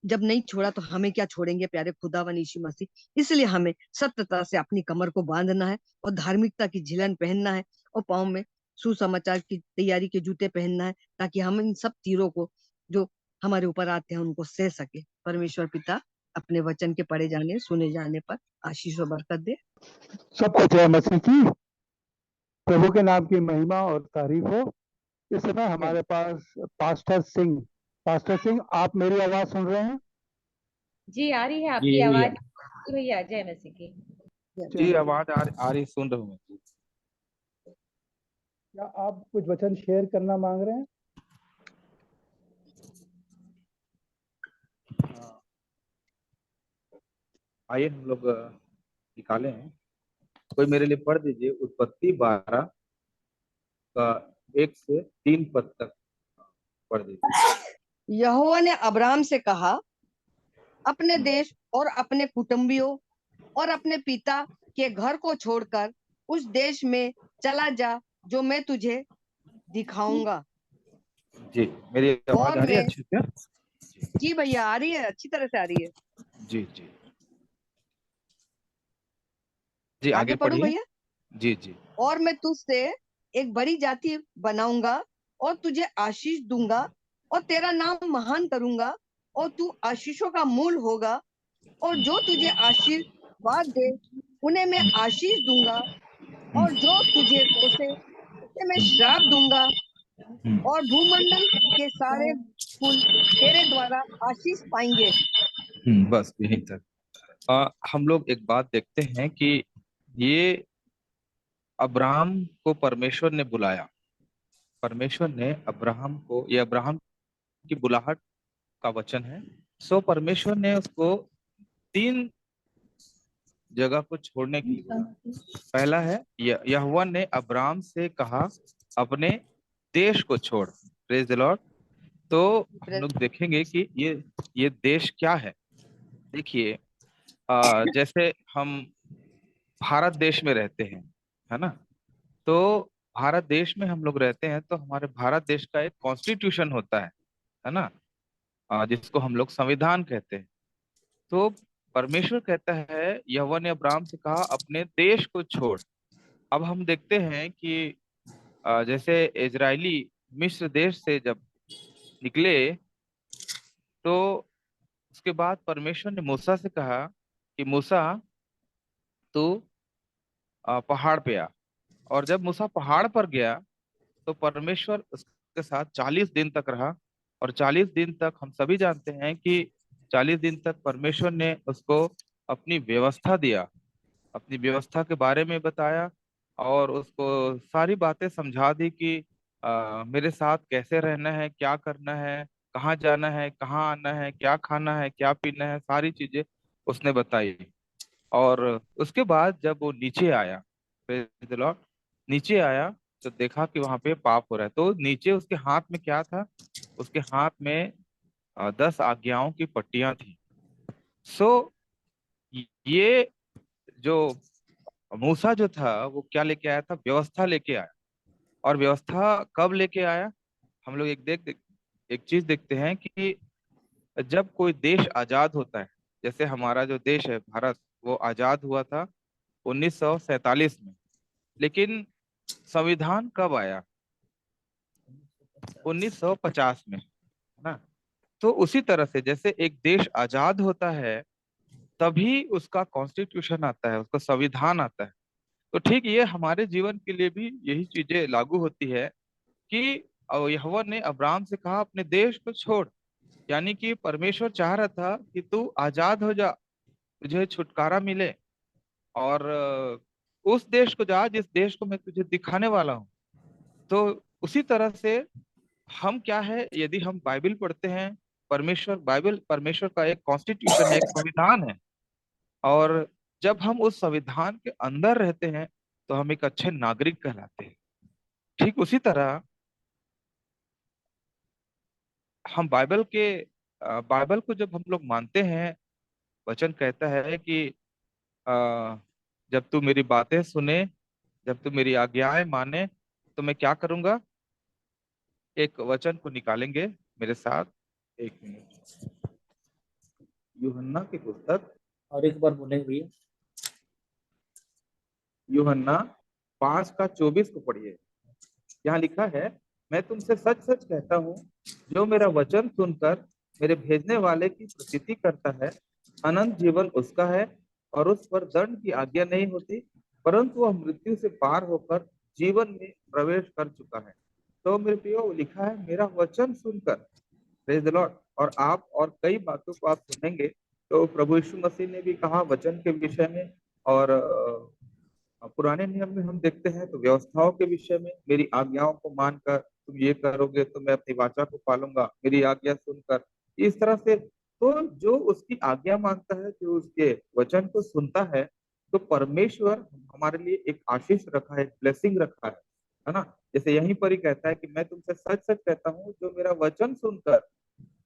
जब नहीं छोड़ा तो हमें क्या छोड़ेंगे प्यारे खुदावन यीशु मसीह। इसलिए हमें सत्यता से अपनी कमर को बांधना है और धार्मिकता की झिलन पहनना है और पाँव में सुसमाचार की तैयारी के जूते पहनना है, ताकि हम इन सब तीरों को जो हमारे ऊपर आते हैं उनको सह सके। परमेश्वर पिता अपने वचन के पढ़े जाने सुने जाने पर आशीष और बरकत दे। सबको जय मसीह की। प्रभु के नाम की महिमा और तारीफ हो। इस समय हमारे पास पास्टर सिंह, आप मेरी आवाज सुन रहे हैं? जी आ रही है जी आपकी भैया। आवाज। जी भैया, जय मसीह की। जी आवाज आ रही, सुन रहा हूँ। क्या आप कुछ वचन शेयर करना मांग रहे हैं? आइए हम लोग निकाले हैं। कोई मेरे लिए पढ़ दीजिए उत्पत्ति 12 का 1 से 3 पद तक पढ़ दीजिए। यहोवा ने अब्राहम से कहा, अपने देश और अपने कुटुंबियों और अपने पिता के घर को छोड़कर उस देश में चला जा जो मैं तुझे दिखाऊंगा। जी मेरी आवाज और आ रही है मैं, अच्छे से? जी भैया आ रही है, अच्छी तरह से आ रही है। जी जी जी आगे आगे पढ़ू पढ़िए। भैया। जी जी और मैं तुझसे एक बड़ी जाति बनाऊंगा और तुझे आशीष दूंगा और तेरा नाम महान करूंगा और तू आशीषों का मूल होगा, और जो तुझे आशीर्वाद दे उन्हें मैं आशीष दूंगा, और जो तुझे कोसे उसे मैं श्राप दूंगा, और भूमंडल के सारे कुल तेरे द्वारा आशीष पाएंगे। बस यहीं तक। हम लोग एक बात देखते हैं कि ये अब्राहम को परमेश्वर ने बुलाया। परमेश्वर ने अब्राहम को, ये अब्राहम की बुलाहट का वचन है। सो परमेश्वर ने उसको 3 जगह को छोड़ने के लिए बोला। पहला है यहोवा ने अब्राहम से कहा अपने देश को छोड़। Praise the Lord. तो हम लोग देखेंगे कि ये देश क्या है। देखिए जैसे हम भारत देश में रहते हैं, है ना? तो भारत देश में हम लोग रहते हैं तो हमारे भारत देश का एक कॉन्स्टिट्यूशन होता है ना? जिसको हम लोग संविधान कहते हैं। तो परमेश्वर कहता है, यहोवा ने अब्राहम से कहा अपने देश को छोड़। अब हम देखते हैं कि जैसे इजरायली मिस्र देश से जब निकले तो उसके बाद परमेश्वर ने मूसा से कहा कि मूसा तू पहाड़ पे आ। और जब मूसा पहाड़ पर गया तो परमेश्वर उसके साथ 40 दिन तक रहा। और 40 दिन तक हम सभी जानते हैं कि 40 दिन तक परमेश्वर ने उसको अपनी व्यवस्था दिया, अपनी व्यवस्था के बारे में बताया और उसको सारी बातें समझा दी कि मेरे साथ कैसे रहना है, क्या करना है, कहाँ जाना है, कहाँ आना है, क्या खाना है, क्या पीना है, सारी चीजें उसने बताई। और उसके बाद जब वो नीचे आया, praise the Lord, नीचे आया तो देखा कि वहां पे पाप हो रहा है। तो नीचे उसके हाथ में क्या था? उसके हाथ में 10 आज्ञाओं की पट्टियां थी। सो ये जो मूसा जो था वो क्या लेके आया था? व्यवस्था लेके आया। और व्यवस्था कब लेके आया? हम लोग एक चीज देखते हैं कि जब कोई देश आजाद होता है, जैसे हमारा जो देश है भारत, वो आजाद हुआ था 1947 में। लेकिन संविधान कब आया? 1950 में, है ना? तो उसी तरह से जैसे एक देश आजाद होता है तभी उसका कॉन्स्टिट्यूशन आता है, उसका संविधान आता है। तो ठीक ये हमारे जीवन के लिए भी यही चीजें लागू होती है कि यहोवा ने अब्राहम से कहा अपने देश को छोड़। यानी कि परमेश्वर चाह रहा था कि तू आजाद हो जा, तुझे छुटकारा मिले और उस देश को जा जिस देश को मैं तुझे दिखाने वाला हूँ। तो उसी तरह से हम क्या है, यदि हम बाइबल पढ़ते हैं, बाइबल परमेश्वर का एक कॉन्स्टिट्यूशन है, एक संविधान है। और जब हम उस संविधान के अंदर रहते हैं तो हम एक अच्छे नागरिक कहलाते हैं। ठीक उसी तरह हम बाइबल को जब हम लोग मानते हैं, वचन कहता है कि अ, जब तू मेरी बातें सुने, जब तू मेरी आज्ञाएं माने, तो मैं क्या करूंगा। एक वचन को निकालेंगे मेरे साथ, एक मिनट। यूहन्ना की पुस्तक, और एक बार बोलेंगे भैया। यूहन्ना 5:24 को पढ़िए। यहाँ लिखा है, मैं तुमसे सच सच कहता हूँ, जो मेरा वचन सुनकर मेरे भेजने वाले की प्रतीति करता है, अनंत जीवन उसका है और उस पर दंड की आज्ञा नहीं होती, परंतु वह मृत्यु से पार होकर जीवन में प्रवेश कर चुका है। तो मेरे प्रियो, लिखा है मेरा वचन सुनकर, प्रेज द लॉर्ड। और आप और कई बातों को आप सुनेंगे, तो प्रभु यीशु मसीह ने भी कहा वचन के विषय में, और पुराने नियम में हम देखते हैं तो व्यवस्थाओं के विषय में, मेरी आज्ञाओं को मानकर तुम ये करोगे तो मैं अपनी वाचा को पालूंगा, मेरी आज्ञा सुनकर, इस तरह से। तो जो उसकी आज्ञा मानता है, जो उसके वचन को सुनता है, तो परमेश्वर हमारे लिए एक आशीष रखा है, एक ब्लेसिंग रखा है ना। जैसे यहीं पर ही कहता है कि मैं तुमसे सच सच कहता हूँ, जो मेरा वचन सुनकर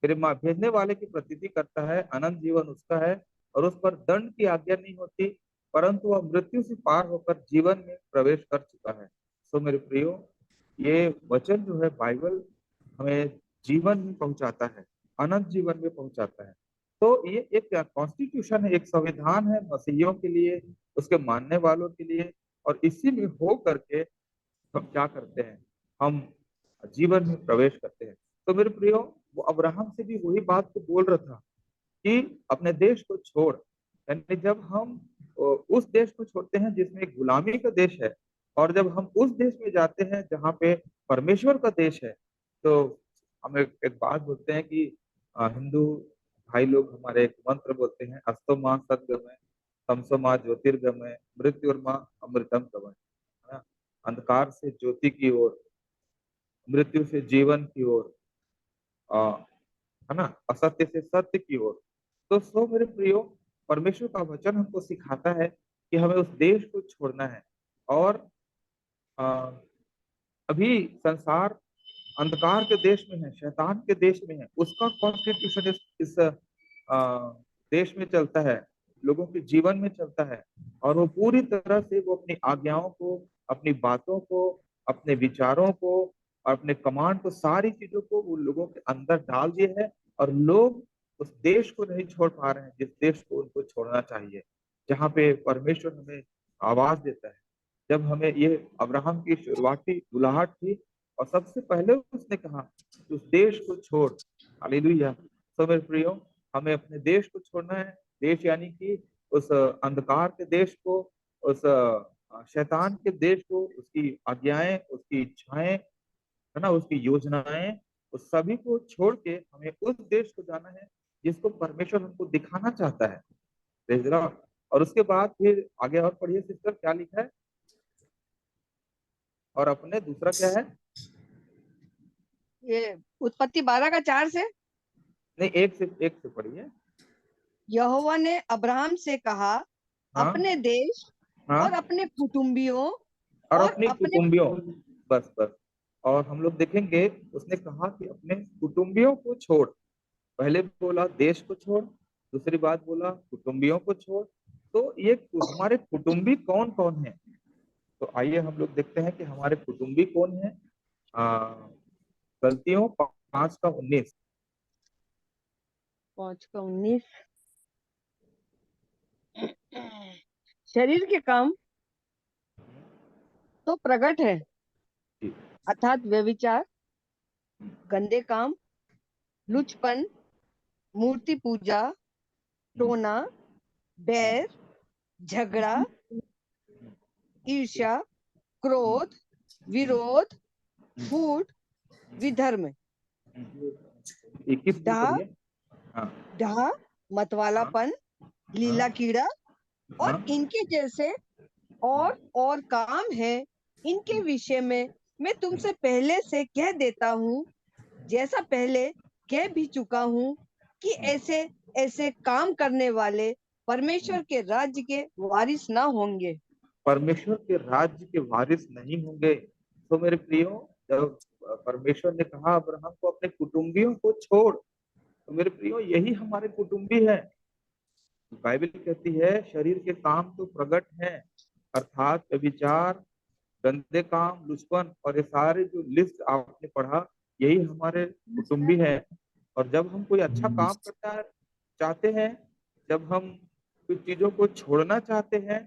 मेरे माँ भेजने वाले की प्रतीति करता है, अनंत जीवन उसका है और उस पर दंड की आज्ञा नहीं होती, परंतु वह मृत्यु से पार होकर जीवन में प्रवेश कर चुका है। सो मेरे प्रियो, ये वचन जो है बाइबल हमें जीवन में पहुंचाता है, अनंत जीवन में पहुंचाता है। तो ये एक कॉन्स्टिट्यूशन है, एक संविधान है मसीहियों के लिए, उसके मानने वालों के लिए। और इसी में हो करके हम क्या करते हैं, हम जीवन में प्रवेश करते हैं। तो मेरे प्रियो, वो अब्राहम से भी वही बात को बोल रहा था कि अपने देश को छोड़, यानी जब हम उस देश को छोड़ते हैं जिसमें गुलामी का देश है, और जब हम उस देश में जाते हैं जहाँ पे परमेश्वर का देश है, तो हम एक बात बोलते हैं कि हिंदू भाई लोग हमारे एक मंत्र बोलते हैं, अस्तो माँ सद्गमय, तमसो माँ ज्योतिर्गमय, मृत्युर्मा अमृतम गमय, है ना। अंधकार से ज्योति की ओर, मृत्यु से जीवन की ओर, है ना, असत्य से सत्य की ओर। तो सो मेरे प्रियो, परमेश्वर का वचन हमको सिखाता है कि हमें उस देश को छोड़ना है। और आ, अभी संसार अंधकार के देश में है, शैतान के देश में है, उसका कॉन्स्टिट्यूशन इस देश में चलता है, लोगों के जीवन में चलता है। और वो पूरी तरह से वो अपनी आज्ञाओं को, अपनी बातों को, अपने विचारों को और अपने कमांड को, सारी चीजों को वो लोगों के अंदर डाल दिए है। और लोग उस देश को नहीं छोड़ पा रहे हैं, जिस देश को उनको छोड़ना चाहिए, जहाँ पे परमेश्वर हमें आवाज देता है। जब हमें ये अब्राहम की शुरुआती बुलाहट थी, और सबसे पहले उसने कहा कि उस देश को छोड़। हालेलुया। तो मेरे प्रियो, हमें अपने देश को छोड़ना है। देश यानी कि उस अंधकार के देश को, उस शैतान के देश को, उसकी आज्ञाएं, उसकी इच्छाएं, है ना, उसकी योजनाएं, उस सभी को छोड़ के हमें उस देश को जाना है जिसको परमेश्वर हमको दिखाना चाहता है। Praise the Lord. और उसके बाद फिर आगे और पढ़िए सिस्टर, क्या लिखा है। और अपने दूसरा क्या है, ये उत्पत्ति 12 का 4 से। नहीं, एक से पढ़िए। यहोवा ने अब्राहम से कहा, हाँ अपने देश हाँ, और अपने कुटुंबियों और और अपनी अपने कुटुंबियों, बस बस। और हम लोग देखेंगे, उसने कहा कि अपने कुटुंबियों को छोड़। पहले बोला देश को छोड़, दूसरी बात बोला कुटुंबियों को छोड़। तो ये हमारे कुटुंबी कौन कौन है, तो आइए हम लोग देखते हैं कि हमारे कुटुंबी कौन है। गलतियों 5:19। 5:19। शरीर के काम तो प्रकट है, अर्थात व्यभिचार, गंदे काम, लुचपन, मूर्ति पूजा, टोना, बैर, झगड़ा, ईर्ष्या, क्रोध, विरोध, फूट, विधर्म, 21 को डाह, पढ़िए। हाँ डाह, मतवालापन, लीला कीड़ा और हाँ, इनके जैसे और काम है। इनके विषय में मैं तुमसे पहले से कह देता हूँ, जैसा पहले कह भी चुका हूँ, कि ऐसे ऐसे काम करने वाले परमेश्वर के राज्य के वारिस ना होंगे। परमेश्वर के राज्य के वारिस नहीं होंगे। तो मेरे प्रियो, जब परमेश्वर ने कहा अब्राहम को अपने कुटुंबियों को छोड़, तो मेरे प्रियो यही हमारे कुटुंबी है। बाइबल कहती है शरीर के काम तो प्रकट हैं, अर्थात व्यभिचार, गंदे काम, लुचपन, और ये सारे जो लिस्ट आपने पढ़ा यही हमारे कुटुंबी है। और जब हम कोई अच्छा काम करना चाहते हैं, जब हम कुछ चीजों को छोड़ना चाहते हैं,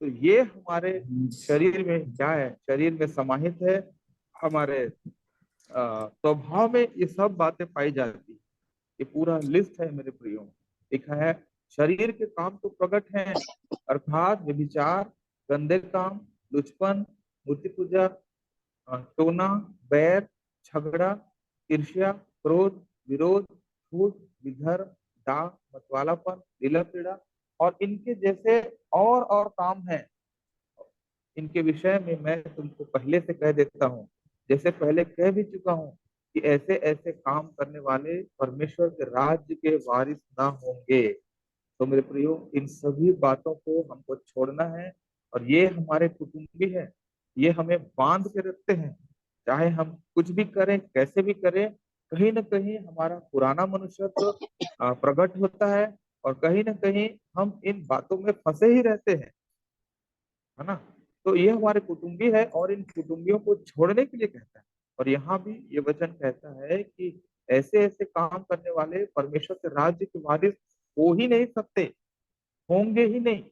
तो ये हमारे शरीर में क्या है, शरीर में समाहित है, हमारे स्वभाव में ये सब बातें पाई जाती है। ये पूरा लिस्ट है मेरे प्रियो, लिखा है शरीर के काम तो प्रकट हैं, अर्थात व्यभिचार, गंदे काम, लुचपन, मूर्ति पूजा, टोना, बैर, झगड़ा, ईर्ष्या, क्रोध, विरोध, झूठ, विधर्म, डाह, मतवालापन, लीला पीड़ा और इनके जैसे और काम हैं। इनके विषय में मैं तुमको पहले से कह देता हूँ, जैसे पहले कह भी चुका हूँ, कि ऐसे ऐसे काम करने वाले परमेश्वर के राज्य के वारिस ना होंगे। तो मेरे प्रियो, इन सभी बातों को हमको छोड़ना है, और ये हमारे कुटुंबी है, ये हमें बांध के रखते हैं। चाहे हम कुछ भी करें, कैसे भी करें, कहीं ना कहीं हमारा पुराना मनुष्य तो प्रकट होता है, और कहीं ना कहीं हम इन बातों में फंसे ही रहते हैं, है ना। तो ये हमारे कुटुंबी है, और इन कुटुंबियों को छोड़ने के लिए कहता है। और यहाँ भी ये वचन कहता है कि ऐसे ऐसे काम करने वाले परमेश्वर के राज्य के वारिस हो ही नहीं सकते, होंगे ही नहीं।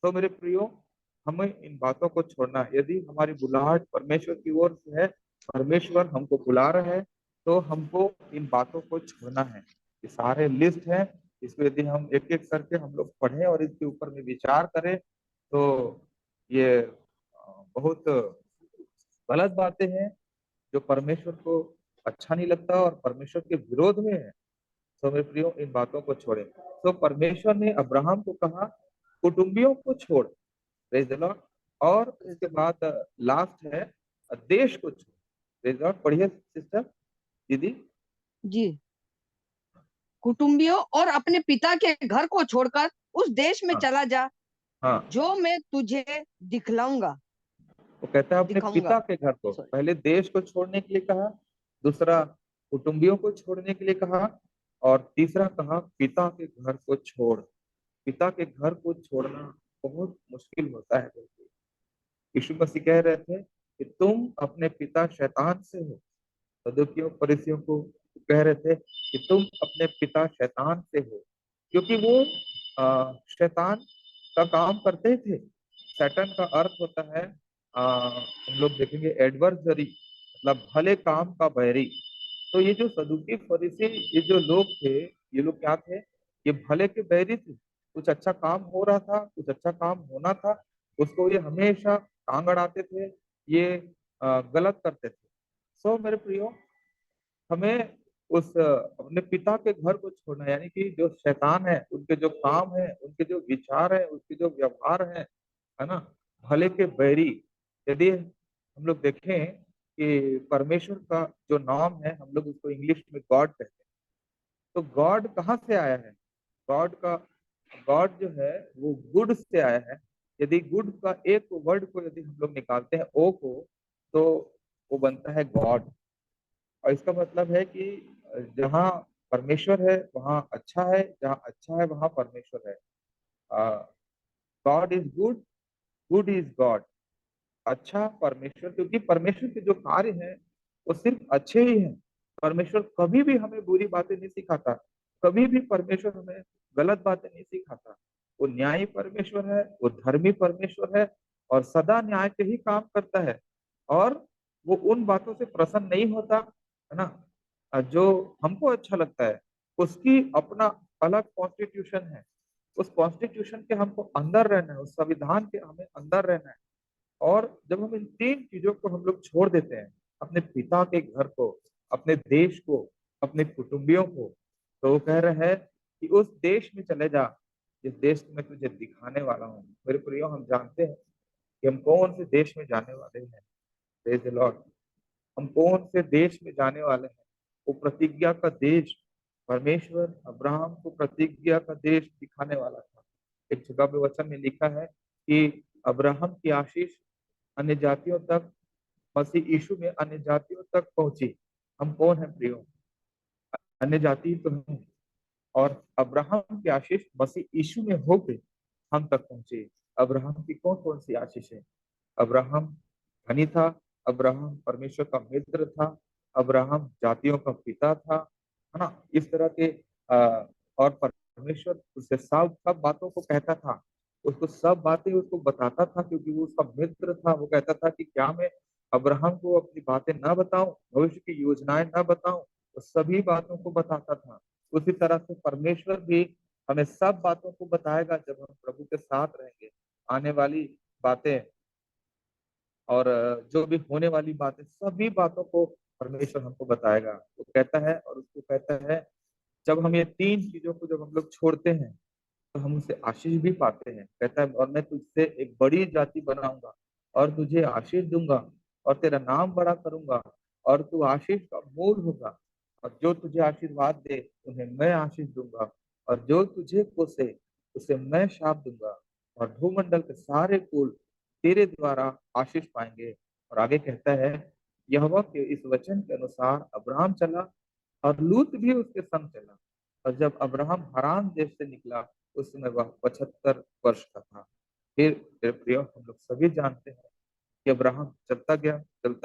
तो मेरे प्रियो, हमें इन बातों को छोड़ना है। यदि हमारी बुलाहट परमेश्वर की ओर से है, परमेश्वर हमको बुला रहा है, तो हमको इन बातों को छोड़ना है। ये सारे लिस्ट है, इसको यदि हम एक एक करके हम लोग पढ़ें और इसके ऊपर में विचार करें, तो ये बहुत गलत बातें हैं जो परमेश्वर को अच्छा नहीं लगता और परमेश्वर के विरोध में है। तो मेरे प्रियो, इन बातों को छोड़ें। तो परमेश्वर ने अब्राहम को कहा कुटुंबियों को छोड़, प्रेज द लॉर्ड। और इसके बाद लास्ट है देश को छोड़। Praise the Lord. पढ़िए सिस्टर दीदी। जी, कुटुंबियों और अपने पिता के घर को छोड़कर उस देश में हाँ, चला जा हाँ, जो मैं तुझे दिखलाऊंगा, वो कहता है अपने दिखाऊंगा। पिता के घर को, सॉरी। पहले देश को छोड़ने के लिए कहा, दूसरा कुटुंबियों को छोड़ने के लिए कहा, और तीसरा कहा पिता के घर को छोड़। पिता के घर को छोड़ना बहुत मुश्किल होता है। यीशु मसीह कह रहे थे कि तुम अपने पिता शैतान से हो। सदूकियों फरीसियों को कह रहे थे कि तुम अपने पिता शैतान से हो, क्योंकि वो शैतान का काम करते थे। शैतान का अर्थ होता है हम लोग देखेंगे एडवर्सरी, मतलब भले काम का बैरी। तो ये जो सदूकी फरीसी, ये जो लोग थे, ये लोग क्या थे, ये भले के बैरी थे। कुछ अच्छा काम हो रहा था, कुछ अच्छा काम होना था, उसको ये हमेशा टांग अड़ाते थे, ये गलत करते थे। सो मेरे प्रियो, हमें उस अपने पिता के घर को छोड़ना, यानी कि जो शैतान है, उनके जो काम है, उनके जो विचार है, उनके जो व्यवहार है ना, भले के बैरी। यदि हम लोग देखें कि परमेश्वर का जो नाम है, हम लोग उसको इंग्लिश में गॉड कहते हैं। तो गॉड कहाँ से आया है? गॉड जो है वो गुड से आया है। यदि गुड का एक वर्ड को यदि हम लोग निकालते हैं ओ को, तो वो बनता है गॉड। और इसका मतलब है कि जहाँ परमेश्वर है वहाँ अच्छा है, जहाँ अच्छा है वहाँ परमेश्वर है। God is good, good is God. अच्छा परमेश्वर, क्योंकि परमेश्वर के जो कार्य हैं वो सिर्फ अच्छे ही हैं। परमेश्वर कभी भी हमें बुरी बातें नहीं सिखाता, कभी भी परमेश्वर हमें गलत बातें नहीं सिखाता। वो न्यायी परमेश्वर है, वो धर्मी परमेश्वर है, और सदा न्याय के ही काम करता है। और वो उन बातों से प्रसन्न नहीं होता, है ना, जो हमको अच्छा लगता है। उसकी अपना अलग कॉन्स्टिट्यूशन है, उस कॉन्स्टिट्यूशन के हमको अंदर रहना है, उस संविधान के हमें अंदर रहना है। और जब हम इन तीन चीजों को हम लोग छोड़ देते हैं, अपने पिता के घर को, अपने देश को, अपने कुटुंबियों को, तो वो कह रहे हैं कि उस देश में चले जा जिस देश में तुझे दिखाने वाला हूँ। मेरे प्रियो, हम जानते हैं कि हम कौन से देश में जाने वाले हैं। Praise the Lord. हम कौन से देश में जाने वाले हैं? वो प्रतिज्ञा का देश। परमेश्वर अब्राहम को प्रतिज्ञा का देश दिखाने वाला था। एक जगह पे वचन में लिखा है कि अब्राहम की आशीष अन्य जातियों तक मसीह यीशु में अन्य जातियों तक पहुंची। हम कौन है प्रियो? अन्य जाति तो हैं। और अब्राहम की आशीष मसीह यीशु में होके हम तक पहुंचे। अब्राहम की कौन कौन सी आशीष है? अब्राहम धनी था, अब्राहम परमेश्वर का मित्र था, अब्राहम जातियों का पिता था, है ना? इस तरह के और परमेश्वर उससे सब सब बातों को कहता था, उसको सब बातें उसको बताता था, क्योंकि वो उसका मित्र था। वो कहता था कि क्या मैं अब्राहम को अपनी बातें ना बताऊं, भविष्य की योजनाएं ना बताऊं? तो सभी बातों को बताता था। उसी तरह से परमेश्वर भी हमें सब बातों को बताएगा जब हम प्रभु के साथ रहेंगे। आने वाली बातें और जो भी होने वाली बातें, सभी बातों को परमेश्वर हमको बताएगा। वो कहता है, और उसको कहता है, जब हम ये तीन चीजों को जब हम लोग छोड़ते हैं तो हम उससे आशीष भी पाते हैं। कहता है, और मैं तुझसे एक बड़ी जाति बनाऊंगा और तुझे आशीष दूंगा और तेरा नाम बड़ा करूंगा और तू आशीष का मूल होगा। और जो तुझे आशीर्वाद दे उन्हें मैं आशीष दूंगा, और जो तुझे कोसे उसे मैं शाप दूंगा। और भूमंडल के सारे कुल तेरे द्वारा आशीष पाएंगे। और आगे कहता है, यहोवा के इस वचन के अनुसार अब्राहम चला और लूत भी उसके संग चला। और जब अब्राहम हरान देश से निकला उस समय वह 75 वर्ष का था। फिर मेरे प्रियो, हम लोग सभी जानते हैं कि अब्राहम चलता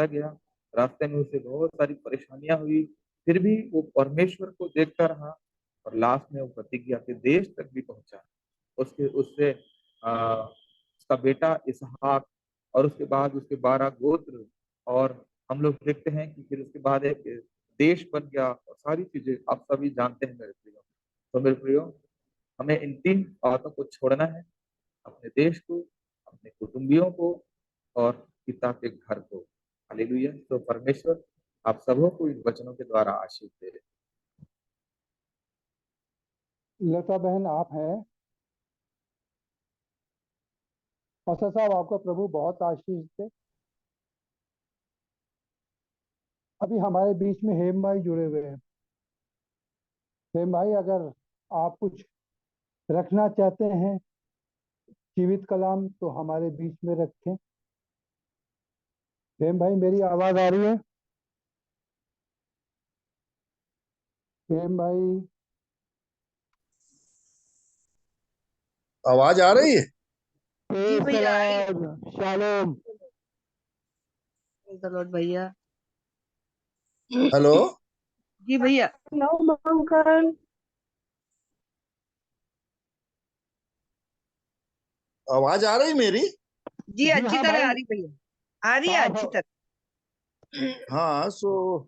गया, रास्ते में उसे बहुत सारी परेशानियां हुई, फिर भी वो परमेश्वर को देखता रहा और लास्ट में वो प्रतिज्ञा के देश तक भी पहुंचा। उसके उससे उसका बेटा इसहाक, और उसके बाद उसके 12 गोत्र, और हम लोग देखते हैं कि फिर उसके बाद एक देश बन गया, और सारी चीजें आप सभी जानते हैं मेरे प्रियो। तो मेरे प्रियो, हमें इन तीन बातों को छोड़ना है, अपने देश को, अपने कुटुंबियों को और पिता के घर को। हालेलुया। तो परमेश्वर आप सबों को इन वचनों के द्वारा आशीष दे। लता बहन आप हैं? पास्टर साहब, आपका प्रभु बहुत आशीष दे। अभी हमारे बीच में हेम भाई जुड़े हुए हैं। हेम भाई, अगर आप कुछ रखना चाहते हैं जीवित कलाम तो हमारे बीच में रखें। हेम भाई, मेरी आवाज आ रही है? हेम भाई, आवाज आ रही है? जी भैया, आ रही है। शालोम। Praise the Lord भैया। हेलो, जी भैया। Hello uncle. आवाज आ रही मेरी? जी अच्छी हाँ तरह आ भाई, रही भैया, आ रही है साफ अच्छी तरह। हाँ, सो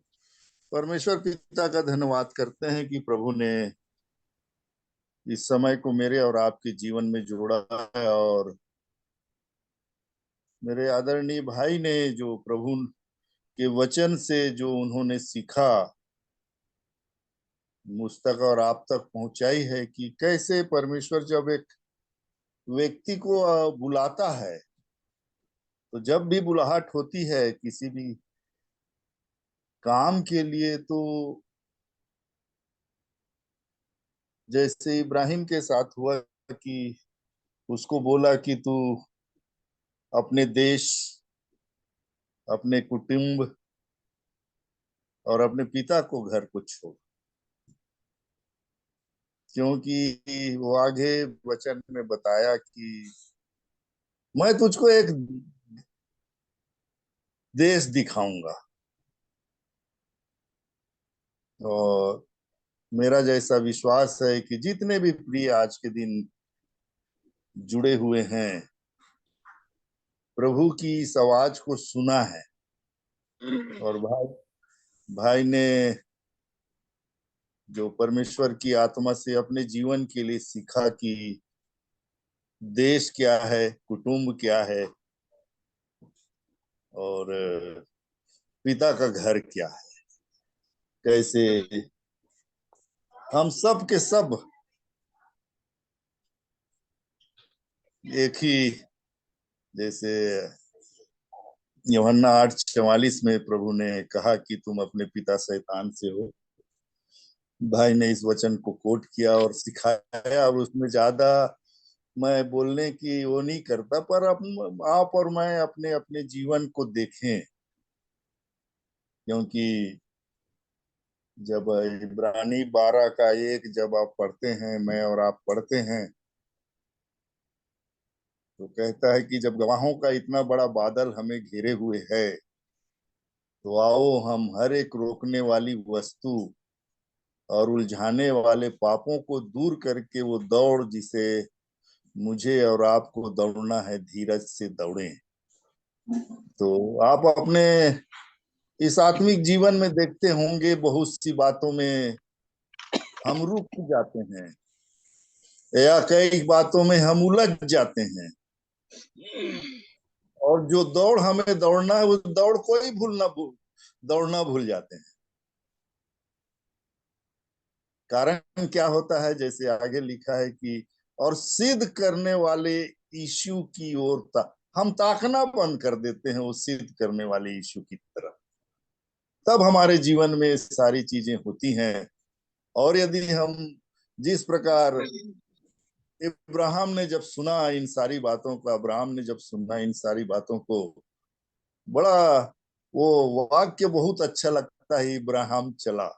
परमेश्वर पिता का धन्यवाद करते हैं कि प्रभु ने इस समय को मेरे और आपके जीवन में जोड़ा है, और मेरे आदरणीय भाई ने जो प्रभु के वचन से जो उन्होंने सीखा मुझ तक और आप तक पहुंचाई है कि कैसे परमेश्वर जब एक व्यक्ति को बुलाता है, तो जब भी बुलाहट होती है किसी भी काम के लिए, तो जैसे इब्राहिम के साथ हुआ कि उसको बोला कि तू अपने देश, अपने कुटुंब और अपने पिता को घर को छोड़, क्योंकि वो आगे वचन में बताया कि मैं तुझको एक देश दिखाऊंगा। और मेरा जैसा विश्वास है कि जितने भी प्रिय आज के दिन जुड़े हुए हैं, प्रभु की इस आवाज को सुना है, और भाई ने जो परमेश्वर की आत्मा से अपने जीवन के लिए सीखा कि देश क्या है, कुटुंब क्या है, और पिता का घर क्या है, कैसे हम सब के सब एक ही, जैसे यूहन्ना 8:44 में प्रभु ने कहा कि तुम अपने पिता शैतान से हो। भाई ने इस वचन को कोट किया और सिखाया, और उसमें ज्यादा मैं बोलने की वो नहीं करता, पर आप और मैं अपने अपने जीवन को देखें क्योंकि जब इब्रानी 12 का 1 जब आप पढ़ते हैं, मैं और आप पढ़ते हैं, तो कहता है कि जब गवाहों का इतना बड़ा बादल हमें घेरे हुए है, तो आओ हम हर एक रोकने वाली वस्तु और उलझाने वाले पापों को दूर करके वो दौड़ जिसे मुझे और आपको दौड़ना है, धीरज से दौड़ें। तो आप अपने इस आत्मिक जीवन में देखते होंगे, बहुत सी बातों में हम रुक जाते हैं या कई बातों में हम उलझ जाते हैं, और जो दौड़ हमें दौड़ना है वो दौड़ कोई दौड़ना भूल जाते हैं। कारण क्या होता है, जैसे आगे लिखा है कि और सिद्ध करने वाले यीशु की ओर हम ताकना बंद कर देते हैं, वो सिद्ध करने वाले यीशु की तरफ। तब हमारे जीवन में सारी चीजें होती हैं। और यदि हम जिस प्रकार इब्राहिम ने जब सुना इन सारी बातों को, अब्राहम ने जब सुना इन सारी बातों को, बड़ा वो वाक्य बहुत अच्छा लगता है, इब्राहिम चला,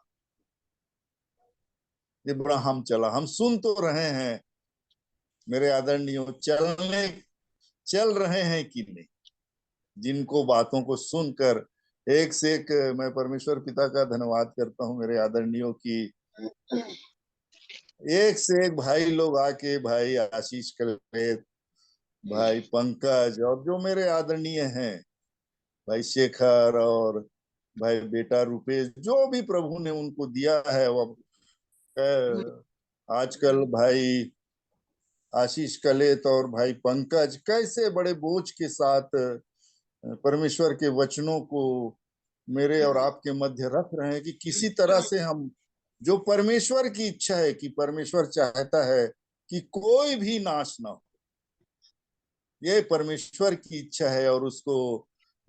इब्राहिम चला। हम सुन तो रहे हैं मेरे आदरणीयों, चल रहे हैं कि नहीं, जिनको बातों को सुनकर एक से एक मैं परमेश्वर पिता का धन्यवाद करता हूं मेरे आदरणीयों की, एक से एक भाई लोग आके, भाई आशीष कलेत, भाई पंकज, और जो मेरे आदरणीय हैं भाई शेखर और भाई बेटा रुपेश, जो भी प्रभु ने उनको दिया है, वो आजकल भाई आशीष कलेत और भाई पंकज कैसे बड़े बोझ के साथ परमेश्वर के वचनों को मेरे और आपके मध्य रख रहे हैं कि किसी तरह से हम, जो परमेश्वर की इच्छा है कि परमेश्वर चाहता है कि कोई भी नाश ना हो, ये परमेश्वर की इच्छा है। और उसको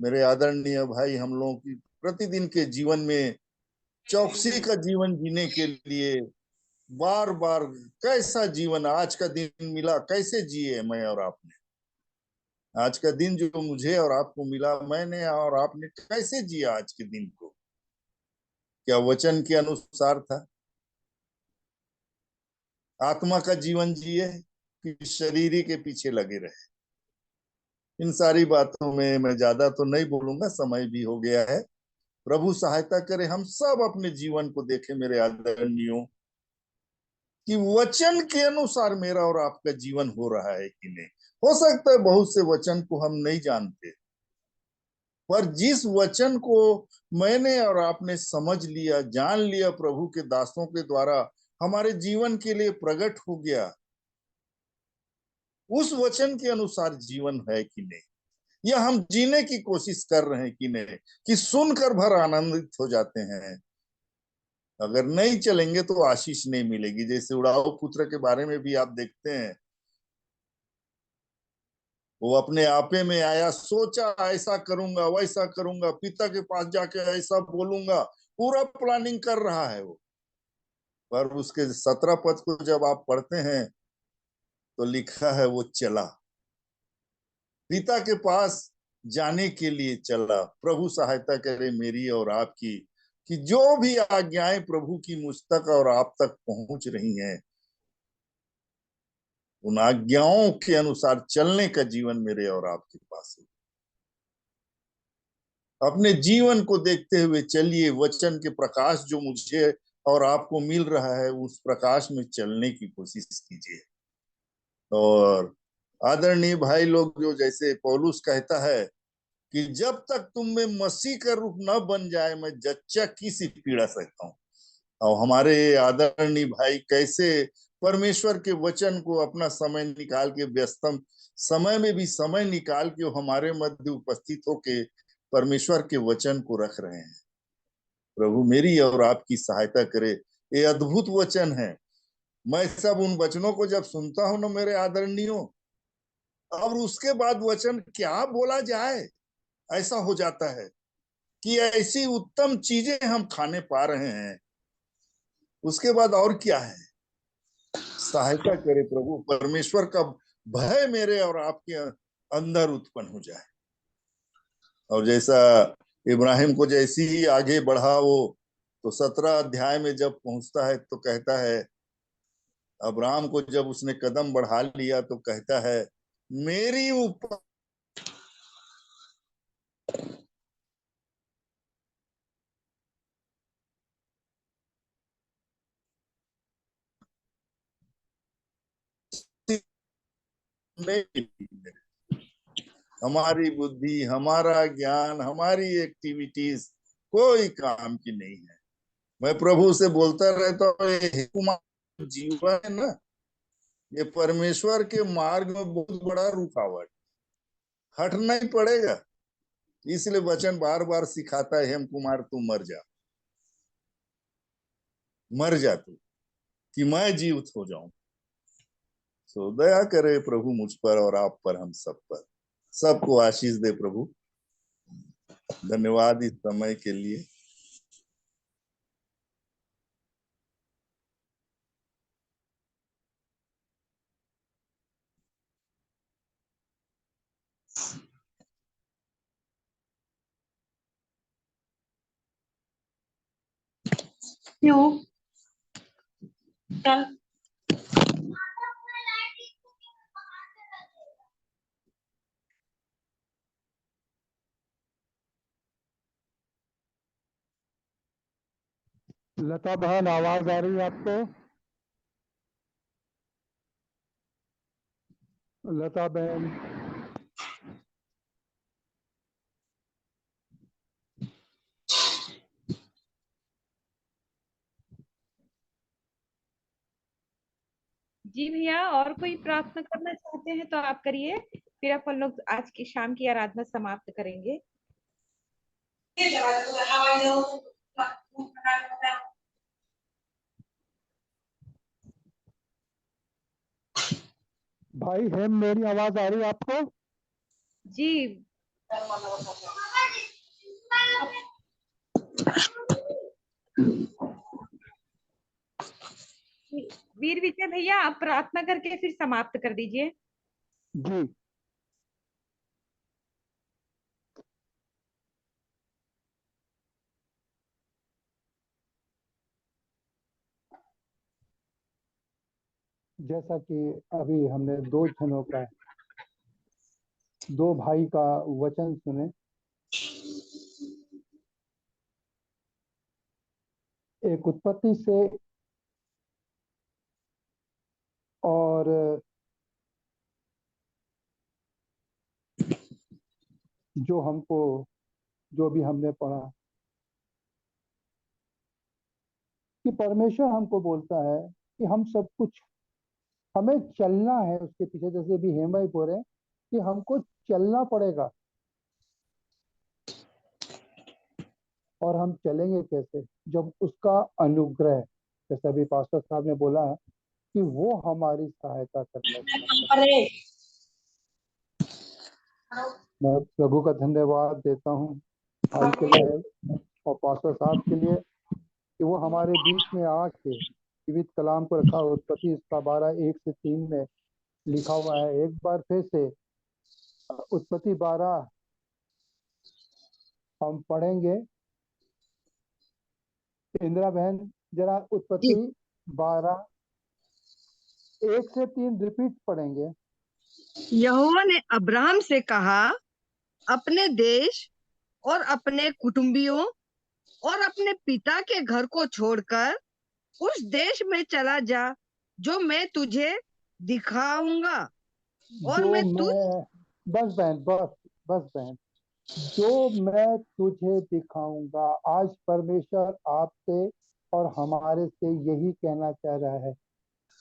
मेरे आदरणीय भाई हम लोगों की प्रतिदिन के जीवन में चौकसी का जीवन जीने के लिए बार बार, कैसा जीवन आज का दिन मिला, कैसे जिए मैं और आपने, आज का दिन जो मुझे और आपको मिला, मैंने और आपने कैसे जिया आज के दिन को? क्या वचन के अनुसार था? आत्मा का जीवन जिए कि शरीर के पीछे लगे रहे? इन सारी बातों में मैं ज्यादा तो नहीं बोलूंगा, समय भी हो गया है। प्रभु सहायता करे हम सब अपने जीवन को देखें मेरे आदरणीयों, कि वचन के अनुसार मेरा और आपका जीवन हो रहा है कि नहीं। हो सकता है बहुत से वचन को हम नहीं जानते, पर जिस वचन को मैंने और आपने समझ लिया, जान लिया, प्रभु के दासों के द्वारा हमारे जीवन के लिए प्रकट हो गया, उस वचन के अनुसार जीवन है कि नहीं, या हम जीने की कोशिश कर रहे हैं कि नहीं, कि सुनकर भर आनंदित हो जाते हैं। अगर नहीं चलेंगे तो आशीष नहीं मिलेगी। जैसे उड़ाऊ पुत्र के बारे में भी आप देखते हैं, वो अपने आपे में आया, सोचा ऐसा करूंगा वैसा करूंगा, पिता के पास जाके ऐसा बोलूंगा, पूरा प्लानिंग कर रहा है वो। पर उसके 17 पद को जब आप पढ़ते हैं तो लिखा है वो चला, पिता के पास जाने के लिए चला। प्रभु सहायता करे मेरी और आपकी, कि जो भी आज्ञाएं प्रभु की मुझ तक और आप तक पहुंच रही हैं, उन आज्ञाओं के अनुसार चलने का जीवन मेरे और आपके पास है। अपने जीवन को देखते हुए चलिए, वचन के प्रकाश जो मुझे और आपको मिल रहा है, उस प्रकाश में चलने की कोशिश कीजिए। और आदरणीय भाई लोग, जो जैसे पौलुस कहता है कि जब तक तुम में मसीह का रूप न बन जाए, मैं जच्चा की सी पीड़ा सहता हूँ। और हमारे आदरणीय भाई कैसे परमेश्वर के वचन को अपना समय निकाल के, व्यस्तम समय में भी समय निकाल के हमारे मध्य उपस्थित होके परमेश्वर के वचन को रख रहे हैं। प्रभु मेरी और आपकी सहायता करे। ये अद्भुत वचन है। मैं सब उन वचनों को जब सुनता हूं ना मेरे आदरणीयों, और उसके बाद वचन क्या बोला जाए, ऐसा हो जाता है कि ऐसी उत्तम चीजें हम खाने पा रहे हैं, उसके बाद और क्या है। सहायता करे प्रभु, परमेश्वर का भय मेरे और आपके अंदर उत्पन्न हो जाए। और जैसा इब्राहिम को जैसी ही आगे बढ़ा वो, तो 17 अध्याय में जब पहुंचता है तो कहता है, अब्राहम को जब उसने कदम बढ़ा लिया तो कहता है, मेरी ऊपर हमारी बुद्धि, हमारा ज्ञान, हमारी एक्टिविटीज कोई काम की नहीं है। मैं प्रभु से बोलता रहता हूँ, ये कुमार जीवन है ना, ये परमेश्वर के मार्ग में बहुत बड़ा रुकावट, हटना ही पड़ेगा। इसलिए वचन बार बार सिखाता है, हेम कुमार तू मर जा, मर जा तू, कि मैं जीवित हो जाऊं। सो दया करे प्रभु मुझ पर और आप पर, हम सब पर। सबको आशीष दे प्रभु। धन्यवाद इस समय के लिए। क्यों कल लता बहन, आवाज आ रही है आपको? लता बहन, जी भैया, और कोई प्रार्थना करना चाहते हैं तो आप करिए, फिर अपन लोग आज की शाम की आराधना समाप्त करेंगे। भाई हेम, मेरी आवाज आ रही है आपको? जी वीर विजय भैया, आप प्रार्थना करके फिर समाप्त कर दीजिए। जी। जैसा कि अभी हमने दो जनों का, दो भाई का वचन सुने, एक उत्पत्ति से और जो भी हमने पढ़ा कि परमेश्वर हमको बोलता है कि हम सब कुछ, हमें चलना है उसके पीछे। जैसे अभी हेम भाई बोल रहे हैं कि हमको चलना पड़ेगा, और हम चलेंगे कैसे? जब उसका अनुग्रह, जैसे अभी पास्टर साहब ने बोला है कि वो हमारी सहायता करने का। मैं प्रभु का धन्यवाद देता हूँ भाई के लिए और पास्टर साहब के लिए कि वो हमारे बीच में आके जीवित कलाम को रखा। उत्पत्ति इसका 12:1-3 में लिखा हुआ है। एक बार फिर से उत्पत्ति 12 हम पढ़ेंगे। इंदिरा बहन, जरा उत्पत्ति 12:1-3 रिपीट पढ़ेंगे। यहोवा ने अब्राहम से कहा, अपने देश और अपने कुटुंबियों और अपने पिता के घर को छोड़कर उस देश में चला जा जो मैं तुझे दिखाऊंगा, और जो मैं तुझ मैं बस बहन जो मैं तुझे दिखाऊंगा। आज परमेश्वर आपसे और हमारे से यही कहना चाह रहा है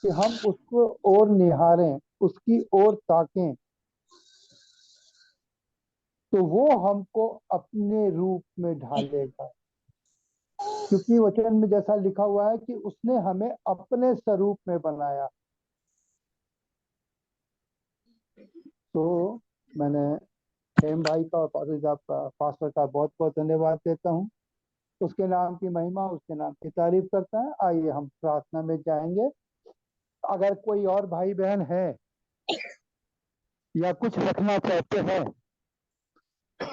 कि हम उसको और निहारें, उसकी ओर ताकें, तो वो हमको अपने रूप में ढालेगा। क्योंकि वचन में जैसा लिखा हुआ है कि उसने हमें अपने स्वरूप में बनाया। तो मैंने हेम भाई का और पास्टर का बहुत बहुत धन्यवाद देता हूँ। उसके नाम की महिमा, उसके नाम की तारीफ करता है। आइए हम प्रार्थना में जाएंगे। अगर कोई और भाई बहन है या कुछ रखना चाहते हैं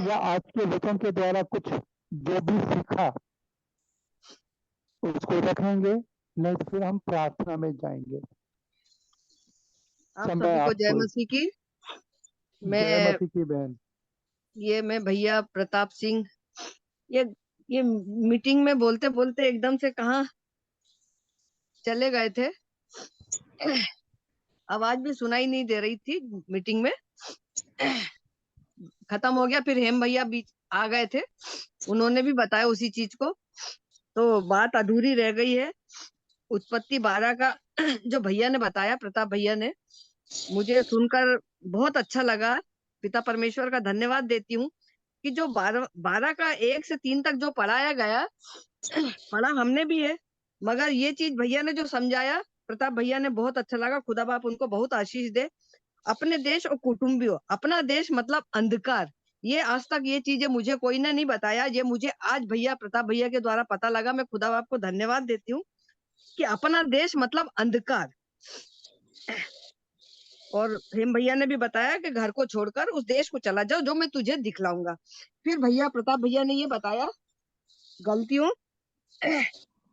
भैया आज के वचन के द्वारा कुछ जो भी सीखा उसको रखेंगे, नहीं तो फिर हम प्रार्थना में जाएंगे। आप समय सभी को जय आपको। मसीह की। जय मैं मसीह की बहन। मैं भैया प्रताप सिंह, ये मीटिंग में बोलते बोलते एकदम से कहाँ चले गए थे। आवाज भी सुनाई नहीं दे रही थी मीटिंग में। खत्म हो गया, फिर हेम भैया बीच आ गए थे, उन्होंने भी बताया उसी चीज को, तो बात अधूरी रह गई है। उत्पत्ति 12 का जो भैया ने बताया, प्रताप भैया ने, मुझे सुनकर बहुत अच्छा लगा। पिता परमेश्वर का धन्यवाद देती हूँ कि जो 12 का 1 से 3 तक जो पढ़ाया गया, पढ़ा हमने भी है, मगर ये चीज भैया ने जो समझाया, प्रताप भैया ने, बहुत अच्छा लगा। खुदा बाप उनको बहुत आशीष दे। अपने देश और कुटुंबियों, अपना देश मतलब अंधकार, ये आज तक ये चीजें मुझे कोई ने नहीं बताया, ये मुझे आज भैया प्रताप भैया के द्वारा पता लगा। मैं खुदा बाप को धन्यवाद देती हूँ कि अपना देश मतलब अंधकार। और हेम भैया ने भी बताया कि घर को छोड़कर उस देश को चला जाओ जो मैं तुझे दिखलाऊंगा। फिर भैया प्रताप भैया ने ये बताया गलतियों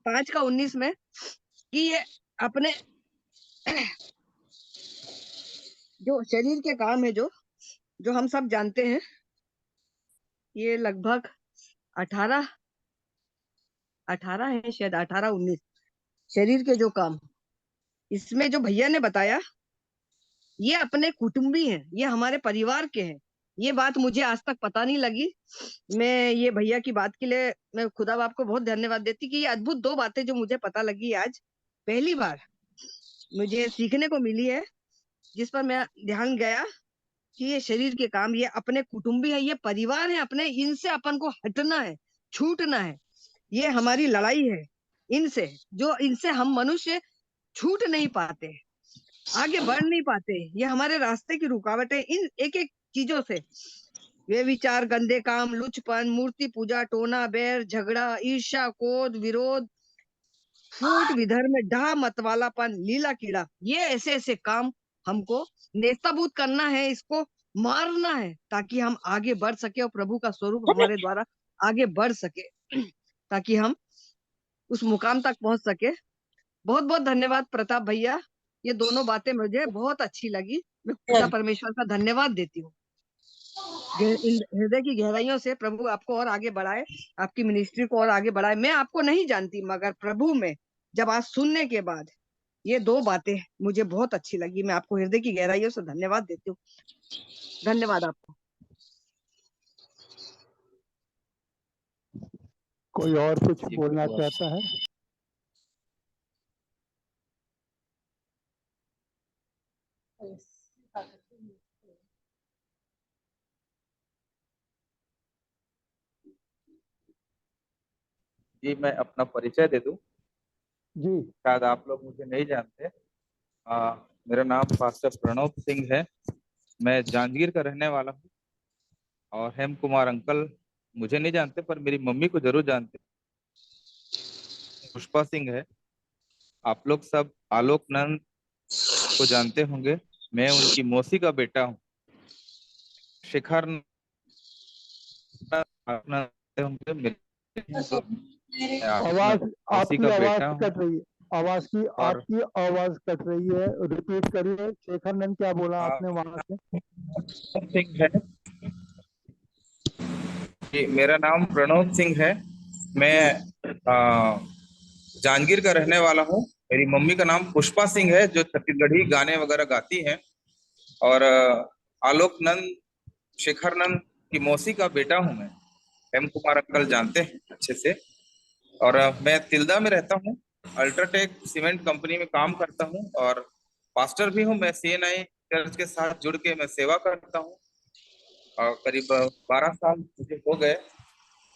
5 का 19 में कि ये अपने जो शरीर के काम है, जो हम सब जानते हैं, ये लगभग 18 है, शायद 18-19 शरीर के जो काम, इसमें जो भैया ने बताया ये अपने कुटुंबी हैं, ये हमारे परिवार के हैं। ये बात मुझे आज तक पता नहीं लगी। मैं ये भैया की बात के लिए मैं खुदा बाप को बहुत धन्यवाद देती कि ये अद्भुत 2 बातें जो मुझे पता लगी आज पहली बार मुझे सीखने को मिली है, जिस पर मैं ध्यान गया कि ये शरीर के काम, ये अपने कुटुंबी है, ये परिवार है अपने, इनसे अपन को हटना है, छूटना है। ये हमारी लड़ाई है इनसे, जो इनसे हम मनुष्य छूट नहीं पाते, आगे बढ़ नहीं पाते। ये हमारे रास्ते की रुकावट है। इन एक एक चीजों से, वे विचार, गंदे काम, लुचपन, मूर्ति पूजा, टोना बैर, झगड़ा, ईर्ष्या, क्रोध, विरोध, फूट, विधर्म, डाह, मतवालापन, लीला कीड़ा, ये ऐसे ऐसे काम हमको नेस्तबूत करना है, इसको मारना है, ताकि हम आगे बढ़ सके और प्रभु का स्वरूप हमारे द्वारा आगे बढ़ सके, ताकि हम उस मुकाम तक पहुंच सके। बहुत बहुत धन्यवाद प्रताप भैया, ये दोनों बातें मुझे बहुत अच्छी लगी। मैं पिता परमेश्वर का धन्यवाद देती हूँ। हृदय की गहराइयों से प्रभु आपको और आगे बढ़ाए, आपकी मिनिस्ट्री को और आगे बढ़ाए। मैं आपको नहीं जानती, मगर प्रभु में जब आज सुनने के बाद ये 2 बातें मुझे बहुत अच्छी लगी। मैं आपको हृदय की गहराइयों से धन्यवाद देती हूँ। धन्यवाद आपको। कोई और कुछ बोलना चाहता है? जी, मैं अपना परिचय दे दूं। जी। शायद आप लोग मुझे नहीं जानते। मेरा नाम पास्टर प्रणव सिंह है। मैं जांजगीर का रहने वाला हूँ। और हेम कुमार अंकल मुझे नहीं जानते, पर मेरी मम्मी को जरूर जानते। पुष्पा सिंह है। आप लोग सब आलोक नंद को जानते होंगे। मैं उनकी मौसी का बेटा हूँ। शिखर होंगे मेरे, आवाज, मौसी आपकी का आवाज बेटा हूँ। कट रही है। और आपकी आवाज कट रही है, रिपीट करिए। शेखर नंद क्या बोला आपने वहां से? सिंह है जी, मेरा नाम प्रणव सिंह है। मैं जांजगीर का रहने वाला हूँ। मेरी मम्मी का नाम पुष्पा सिंह है, जो छत्तीसगढ़ी गाने वगैरह गाती हैं। और आलोक नंद, शेखर नंद की मौसी का बेटा हूँ मैं। हेम कुमार अंकल जानते हैं अच्छे से। और मैं तिल्दा में रहता हूँ। अल्ट्राटेक सीमेंट कंपनी में काम करता हूँ और पास्टर भी हूँ। मैं CNI चर्च के साथ जुड़ के मैं सेवा करता हूँ। और करीब 12 साल मुझे हो गए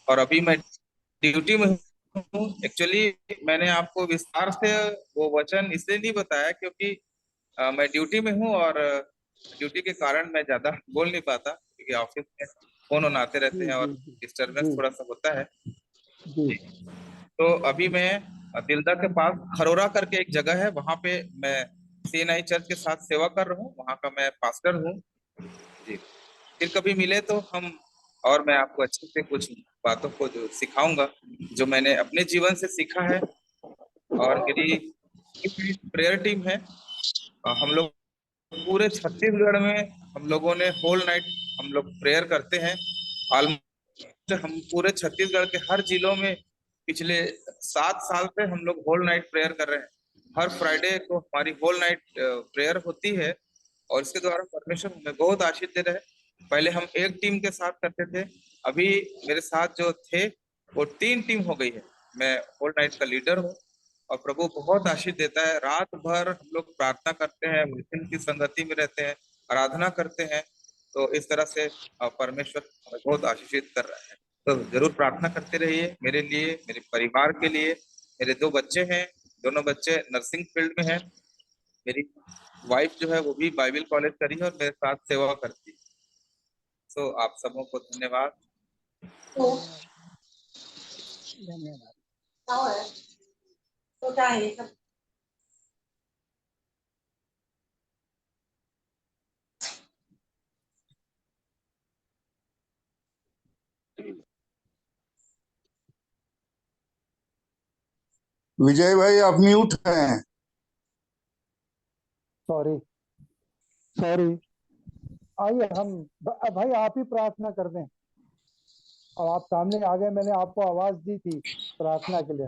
और अभी मैं ड्यूटी में हूँ। एक्चुअली मैंने आपको विस्तार से वो वचन इसलिए नहीं बताया क्योंकि मैं ड्यूटी में हूँ और ड्यूटी के कारण मैं ज्यादा बोल नहीं पाता, क्योंकि ऑफिस में फोन ऑन आते रहते हैं और डिस्टरबेंस थोड़ा सा होता है। जी। तो अभी मैं तिल्दा के पास खरोरा करके एक जगह है, वहां पे मैं CNI चर्च के साथ सेवा कर रहा हूँ। वहां का मैं पास्टर हूँ जी। फिर कभी मिले तो हम और मैं आपको अच्छे से कुछ बातों को जो सिखाऊंगा, जो मैंने अपने जीवन से सीखा है। और मेरी प्रेयर टीम है। हम लोग पूरे छत्तीसगढ़ में हम लोगों ने होल नाइट हम लोग प्रेयर करते हैं। ऑलमोस्ट हम पूरे छत्तीसगढ़ के हर जिलों में पिछले 7 साल से हम लोग होल नाइट प्रेयर कर रहे हैं। हर फ्राइडे को हमारी होल नाइट प्रेयर होती है, और इसके द्वारा परमेश्वर हमें बहुत आशीष दे रहे हैं। पहले हम एक टीम के साथ करते थे, अभी मेरे साथ जो थे वो 3 टीम हो गई है। मैं होल नाइट का लीडर हूँ, और प्रभु बहुत आशीष देता है। रात भर हम लोग प्रार्थना करते हैं, मिशन की संगति में रहते हैं, आराधना करते हैं। तो इस तरह से परमेश्वर हमें बहुत आशीषित कर रहा है। तो जरूर प्रार्थना करते रहिए मेरे लिए, मेरे परिवार के लिए। मेरे 2 बच्चे हैं, दोनों बच्चे नर्सिंग फील्ड में हैं। मेरी वाइफ जो है वो भी बाइबल कॉलेज करी है और मेरे साथ सेवा करती है। सो आप सबों को धन्यवाद। धन्यवाद। विजय भाई आप म्यूट हैं। Sorry sorry. आइए हम भाई आप ही प्रार्थना कर दें। अब आप सामने आ गए, मैंने आपको आवाज दी थी प्रार्थना के लिए।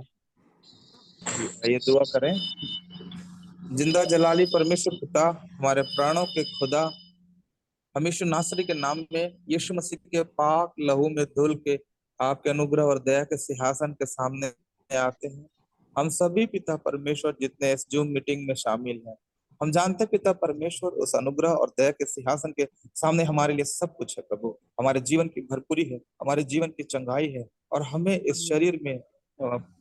आइए दुआ करें। जिंदा जलाली परमेश्वर पिता, हमारे प्राणों के खुदा, हम यीशु नासरी के नाम में यीशु मसीह के पाक लहू में धुल के आपके अनुग्रह और दया के सिंहासन के सामने आते हैं। हम सभी पिता परमेश्वर जितने इस जूम मीटिंग में शामिल हैं, हम जानते हैं पिता परमेश्वर उस अनुग्रह और दया के सिंहासन के सामने हमारे लिए सब कुछ है। प्रभु, हमारे जीवन की भरपूरी है, हमारे जीवन की चंगाई है, और हमें इस शरीर में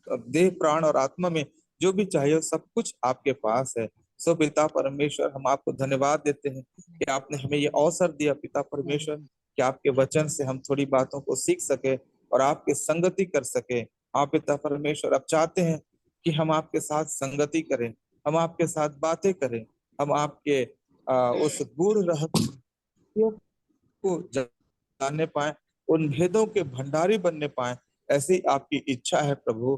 देह प्राण और आत्मा में जो भी चाहिए सब कुछ आपके पास है। सो पिता परमेश्वर, हम आपको धन्यवाद देते हैं कि आपने हमें ये अवसर दिया पिता परमेश्वर, कि आपके वचन से हम थोड़ी बातों को सीख सके और आपके संगति कर सके। आप पिता परमेश्वर अब चाहते हैं कि हम आपके साथ संगति करें, हम आपके साथ बातें करें, हम आपके उस गूढ़ रहस्यों को जानने पाए, उन भेदों के भंडारी बनने पाए, ऐसी आपकी इच्छा है। प्रभु,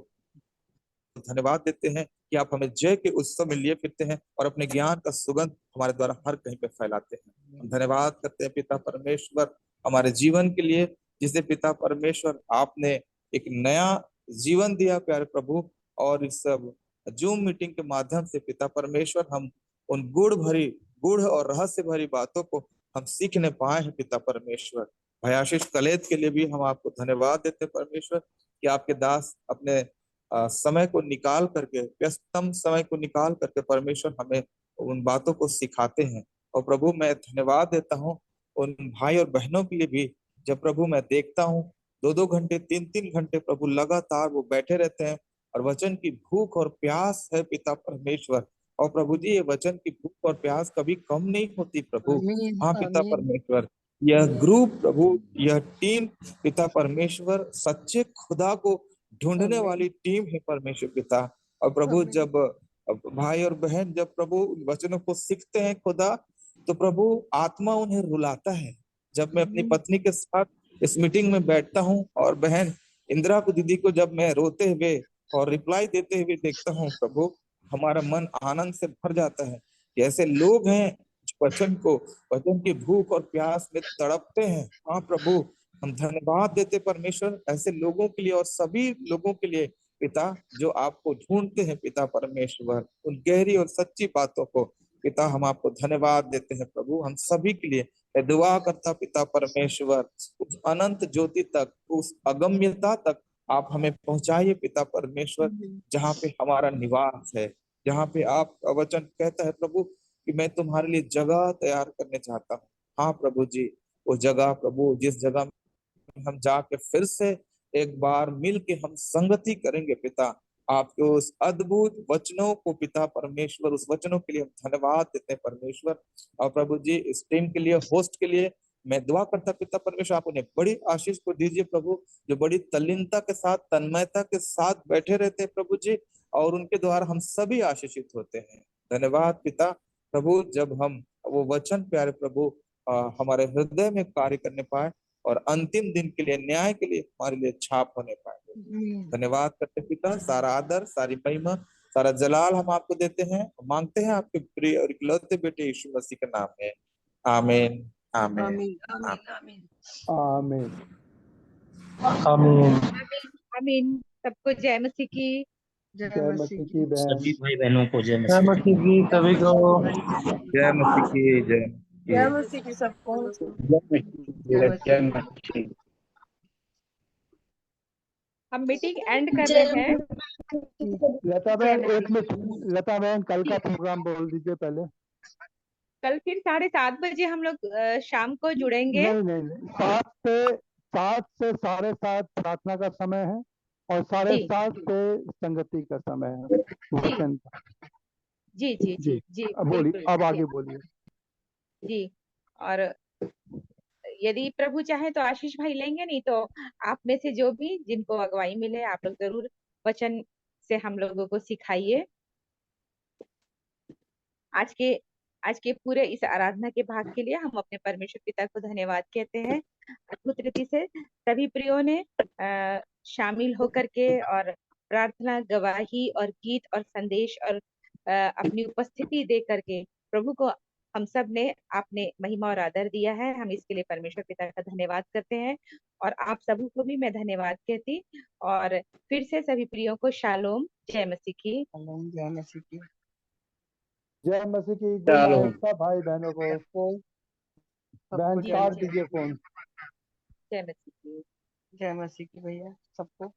धन्यवाद देते हैं कि आप हमें जय के उत्सव में लिए फिरते हैं और अपने ज्ञान का सुगंध हमारे द्वारा हर कहीं पे फैलाते हैं। हम धन्यवाद करते हैं पिता परमेश्वर हमारे जीवन के लिए, जिसे पिता परमेश्वर आपने एक नया जीवन दिया प्यारे प्रभु। और इस सब जूम मीटिंग के माध्यम से पिता परमेश्वर हम उन गूढ़ और रहस्य भरी बातों को हम सीखने पाए हैं पिता परमेश्वर। भाई आशीष कलेत के लिए भी हम आपको धन्यवाद देते हैं परमेश्वर, कि आपके दास अपने समय को निकाल करके, व्यस्तम समय को निकाल करके परमेश्वर हमें उन बातों को सिखाते हैं। और प्रभु, मैं धन्यवाद देता हूँ उन भाई और बहनों के लिए भी, जब प्रभु मैं देखता हूँ 2-2 घंटे 3-3 घंटे प्रभु लगातार वो बैठे रहते हैं, और वचन की भूख और प्यास है पिता परमेश्वर। और प्रभु जी, ये वचन की भूख और प्यास कभी कम नहीं होती प्रभु। आमीन हाँ पिता आमीन। परमेश्वर, यह ग्रुप प्रभु, यह टीम पिता परमेश्वर सच्चे खुदा को ढूंढने वाली टीम है परमेश्वर पिता। और प्रभु, जब भाई और बहन जब प्रभु वचनों को सीखते हैं खुदा, तो प्रभु आत्मा उन्हें रुलाता है। जब मैं अपनी पत्नी के साथ इस मीटिंग में बैठता हूँ, और बहन इंदिरा को दीदी को जब मैं रोते हुए और रिप्लाई देते हुए देखता हूँ प्रभु, हमारा मन आनंद से भर जाता है कि ऐसे लोग हैं जो वचन की भूख और प्यास में तड़पते हैं। हाँ प्रभु, हम धन्यवाद देते परमेश्वर ऐसे लोगों के लिए और सभी लोगों के लिए पिता, जो आपको ढूंढते हैं पिता परमेश्वर, उन गहरी और सच्ची बातों को पिता हम आपको धन्यवाद देते हैं प्रभु। हम सभी के लिए मैं दुआ करता पिता परमेश्वर, उस अनंत ज्योति तक, उस अगम्यता तक आप हमें पहुंचाइए पिता परमेश्वर, जहाँ पे हमारा निवास है, जहाँ पे आपका वचन कहता है प्रभु कि मैं तुम्हारे लिए जगह तैयार करने चाहता हूँ। हाँ प्रभु जी, वो जगह प्रभु, जिस जगह हम जाके फिर से एक बार मिल के हम संगति करेंगे पिता, आपके उस अद्भुत वचनों को पिता परमेश्वर, उस वचनों के लिए हम धन्यवाद देते हैं परमेश्वर। और प्रभु जी, इस टीम के लिए, होस्ट के लिए मैं दुआ करता पिता परमेश्वर, आप उन्हें बड़ी आशीष को दीजिए प्रभु, जो बड़ी तल्लीनता के साथ, तन्मयता के साथ बैठे रहते हैं प्रभु जी, और उनके द्वारा हम सभी आशीषित होते हैं। धन्यवाद पिता। प्रभु, जब हम वो वचन प्यारे प्रभु हमारे हृदय में कार्य करने पाए, और अंतिम दिन के लिए, न्याय के लिए हमारे लिए छाप होने पाएंगे। धन्यवाद करते पिता, सारा आदर, सारी महिमा, सारा जलाल हम आपको देते हैं, मांगते हैं आपके प्रिय और इकलौते बेटे यीशु मसीह के नाम में। आमीन आमीन आमीन आमीन आमीन। आमीन। आमीन। आमीन आमीन। सबको जय मसीह की। जय जय मसीह मसीह की। की बहन। सभी भाई बहनों को जय जय मसीह की। मसीह की सभी को। जय मसीह की जय जय की। मसीह की सबको। जय मसीह की, जय मसीह जय की। मसीह। हम मीटिंग एंड कर रहे हैं। लता जय बहन एक मसीह। मिनट, लता बहन कल का जी, प्रोग्राम बोल दीजिए पहले। कल फिर 7:30 बजे हम लोग शाम को जुड़ेंगे। नहीं नहीं नहीं, 7 से 7:30 प्रार्थना का समय है और जी 7:30 से संगति का समय है, जी वचन का। जी जी जी जी जी अब बोलिए, बिल्कुल अब जी आगे बोलिए। जी। और यदि प्रभु चाहे तो आशीष भाई लेंगे, नहीं तो आप में से जो भी जिनको अगुवाई मिले आप लोग जरूर वचन से हम लोगों को सिखाइए। आज के आज के पूरे इस आराधना के भाग के लिए हम अपने परमेश्वर पिता को धन्यवाद कहते हैं। अद्भुत रीति से सभी प्रियों ने शामिल होकर के और प्रार्थना, गवाही और गीत और संदेश और अपनी उपस्थिति दे करके प्रभु को हम सब ने आपने महिमा और आदर दिया है। हम इसके लिए परमेश्वर पिता का धन्यवाद करते हैं और आप सभी को भी मैं धन्यवाद कहती और फिर से सभी प्रियों को शालोम, जय मसीह की। जय मसीह की। जय मसीह की। गुड चलो। नाइट सब भाई बहनों को। बहन जय काट मसीह दीजिए फोन। जय मसीह की। जय मसीह की भैया सबको।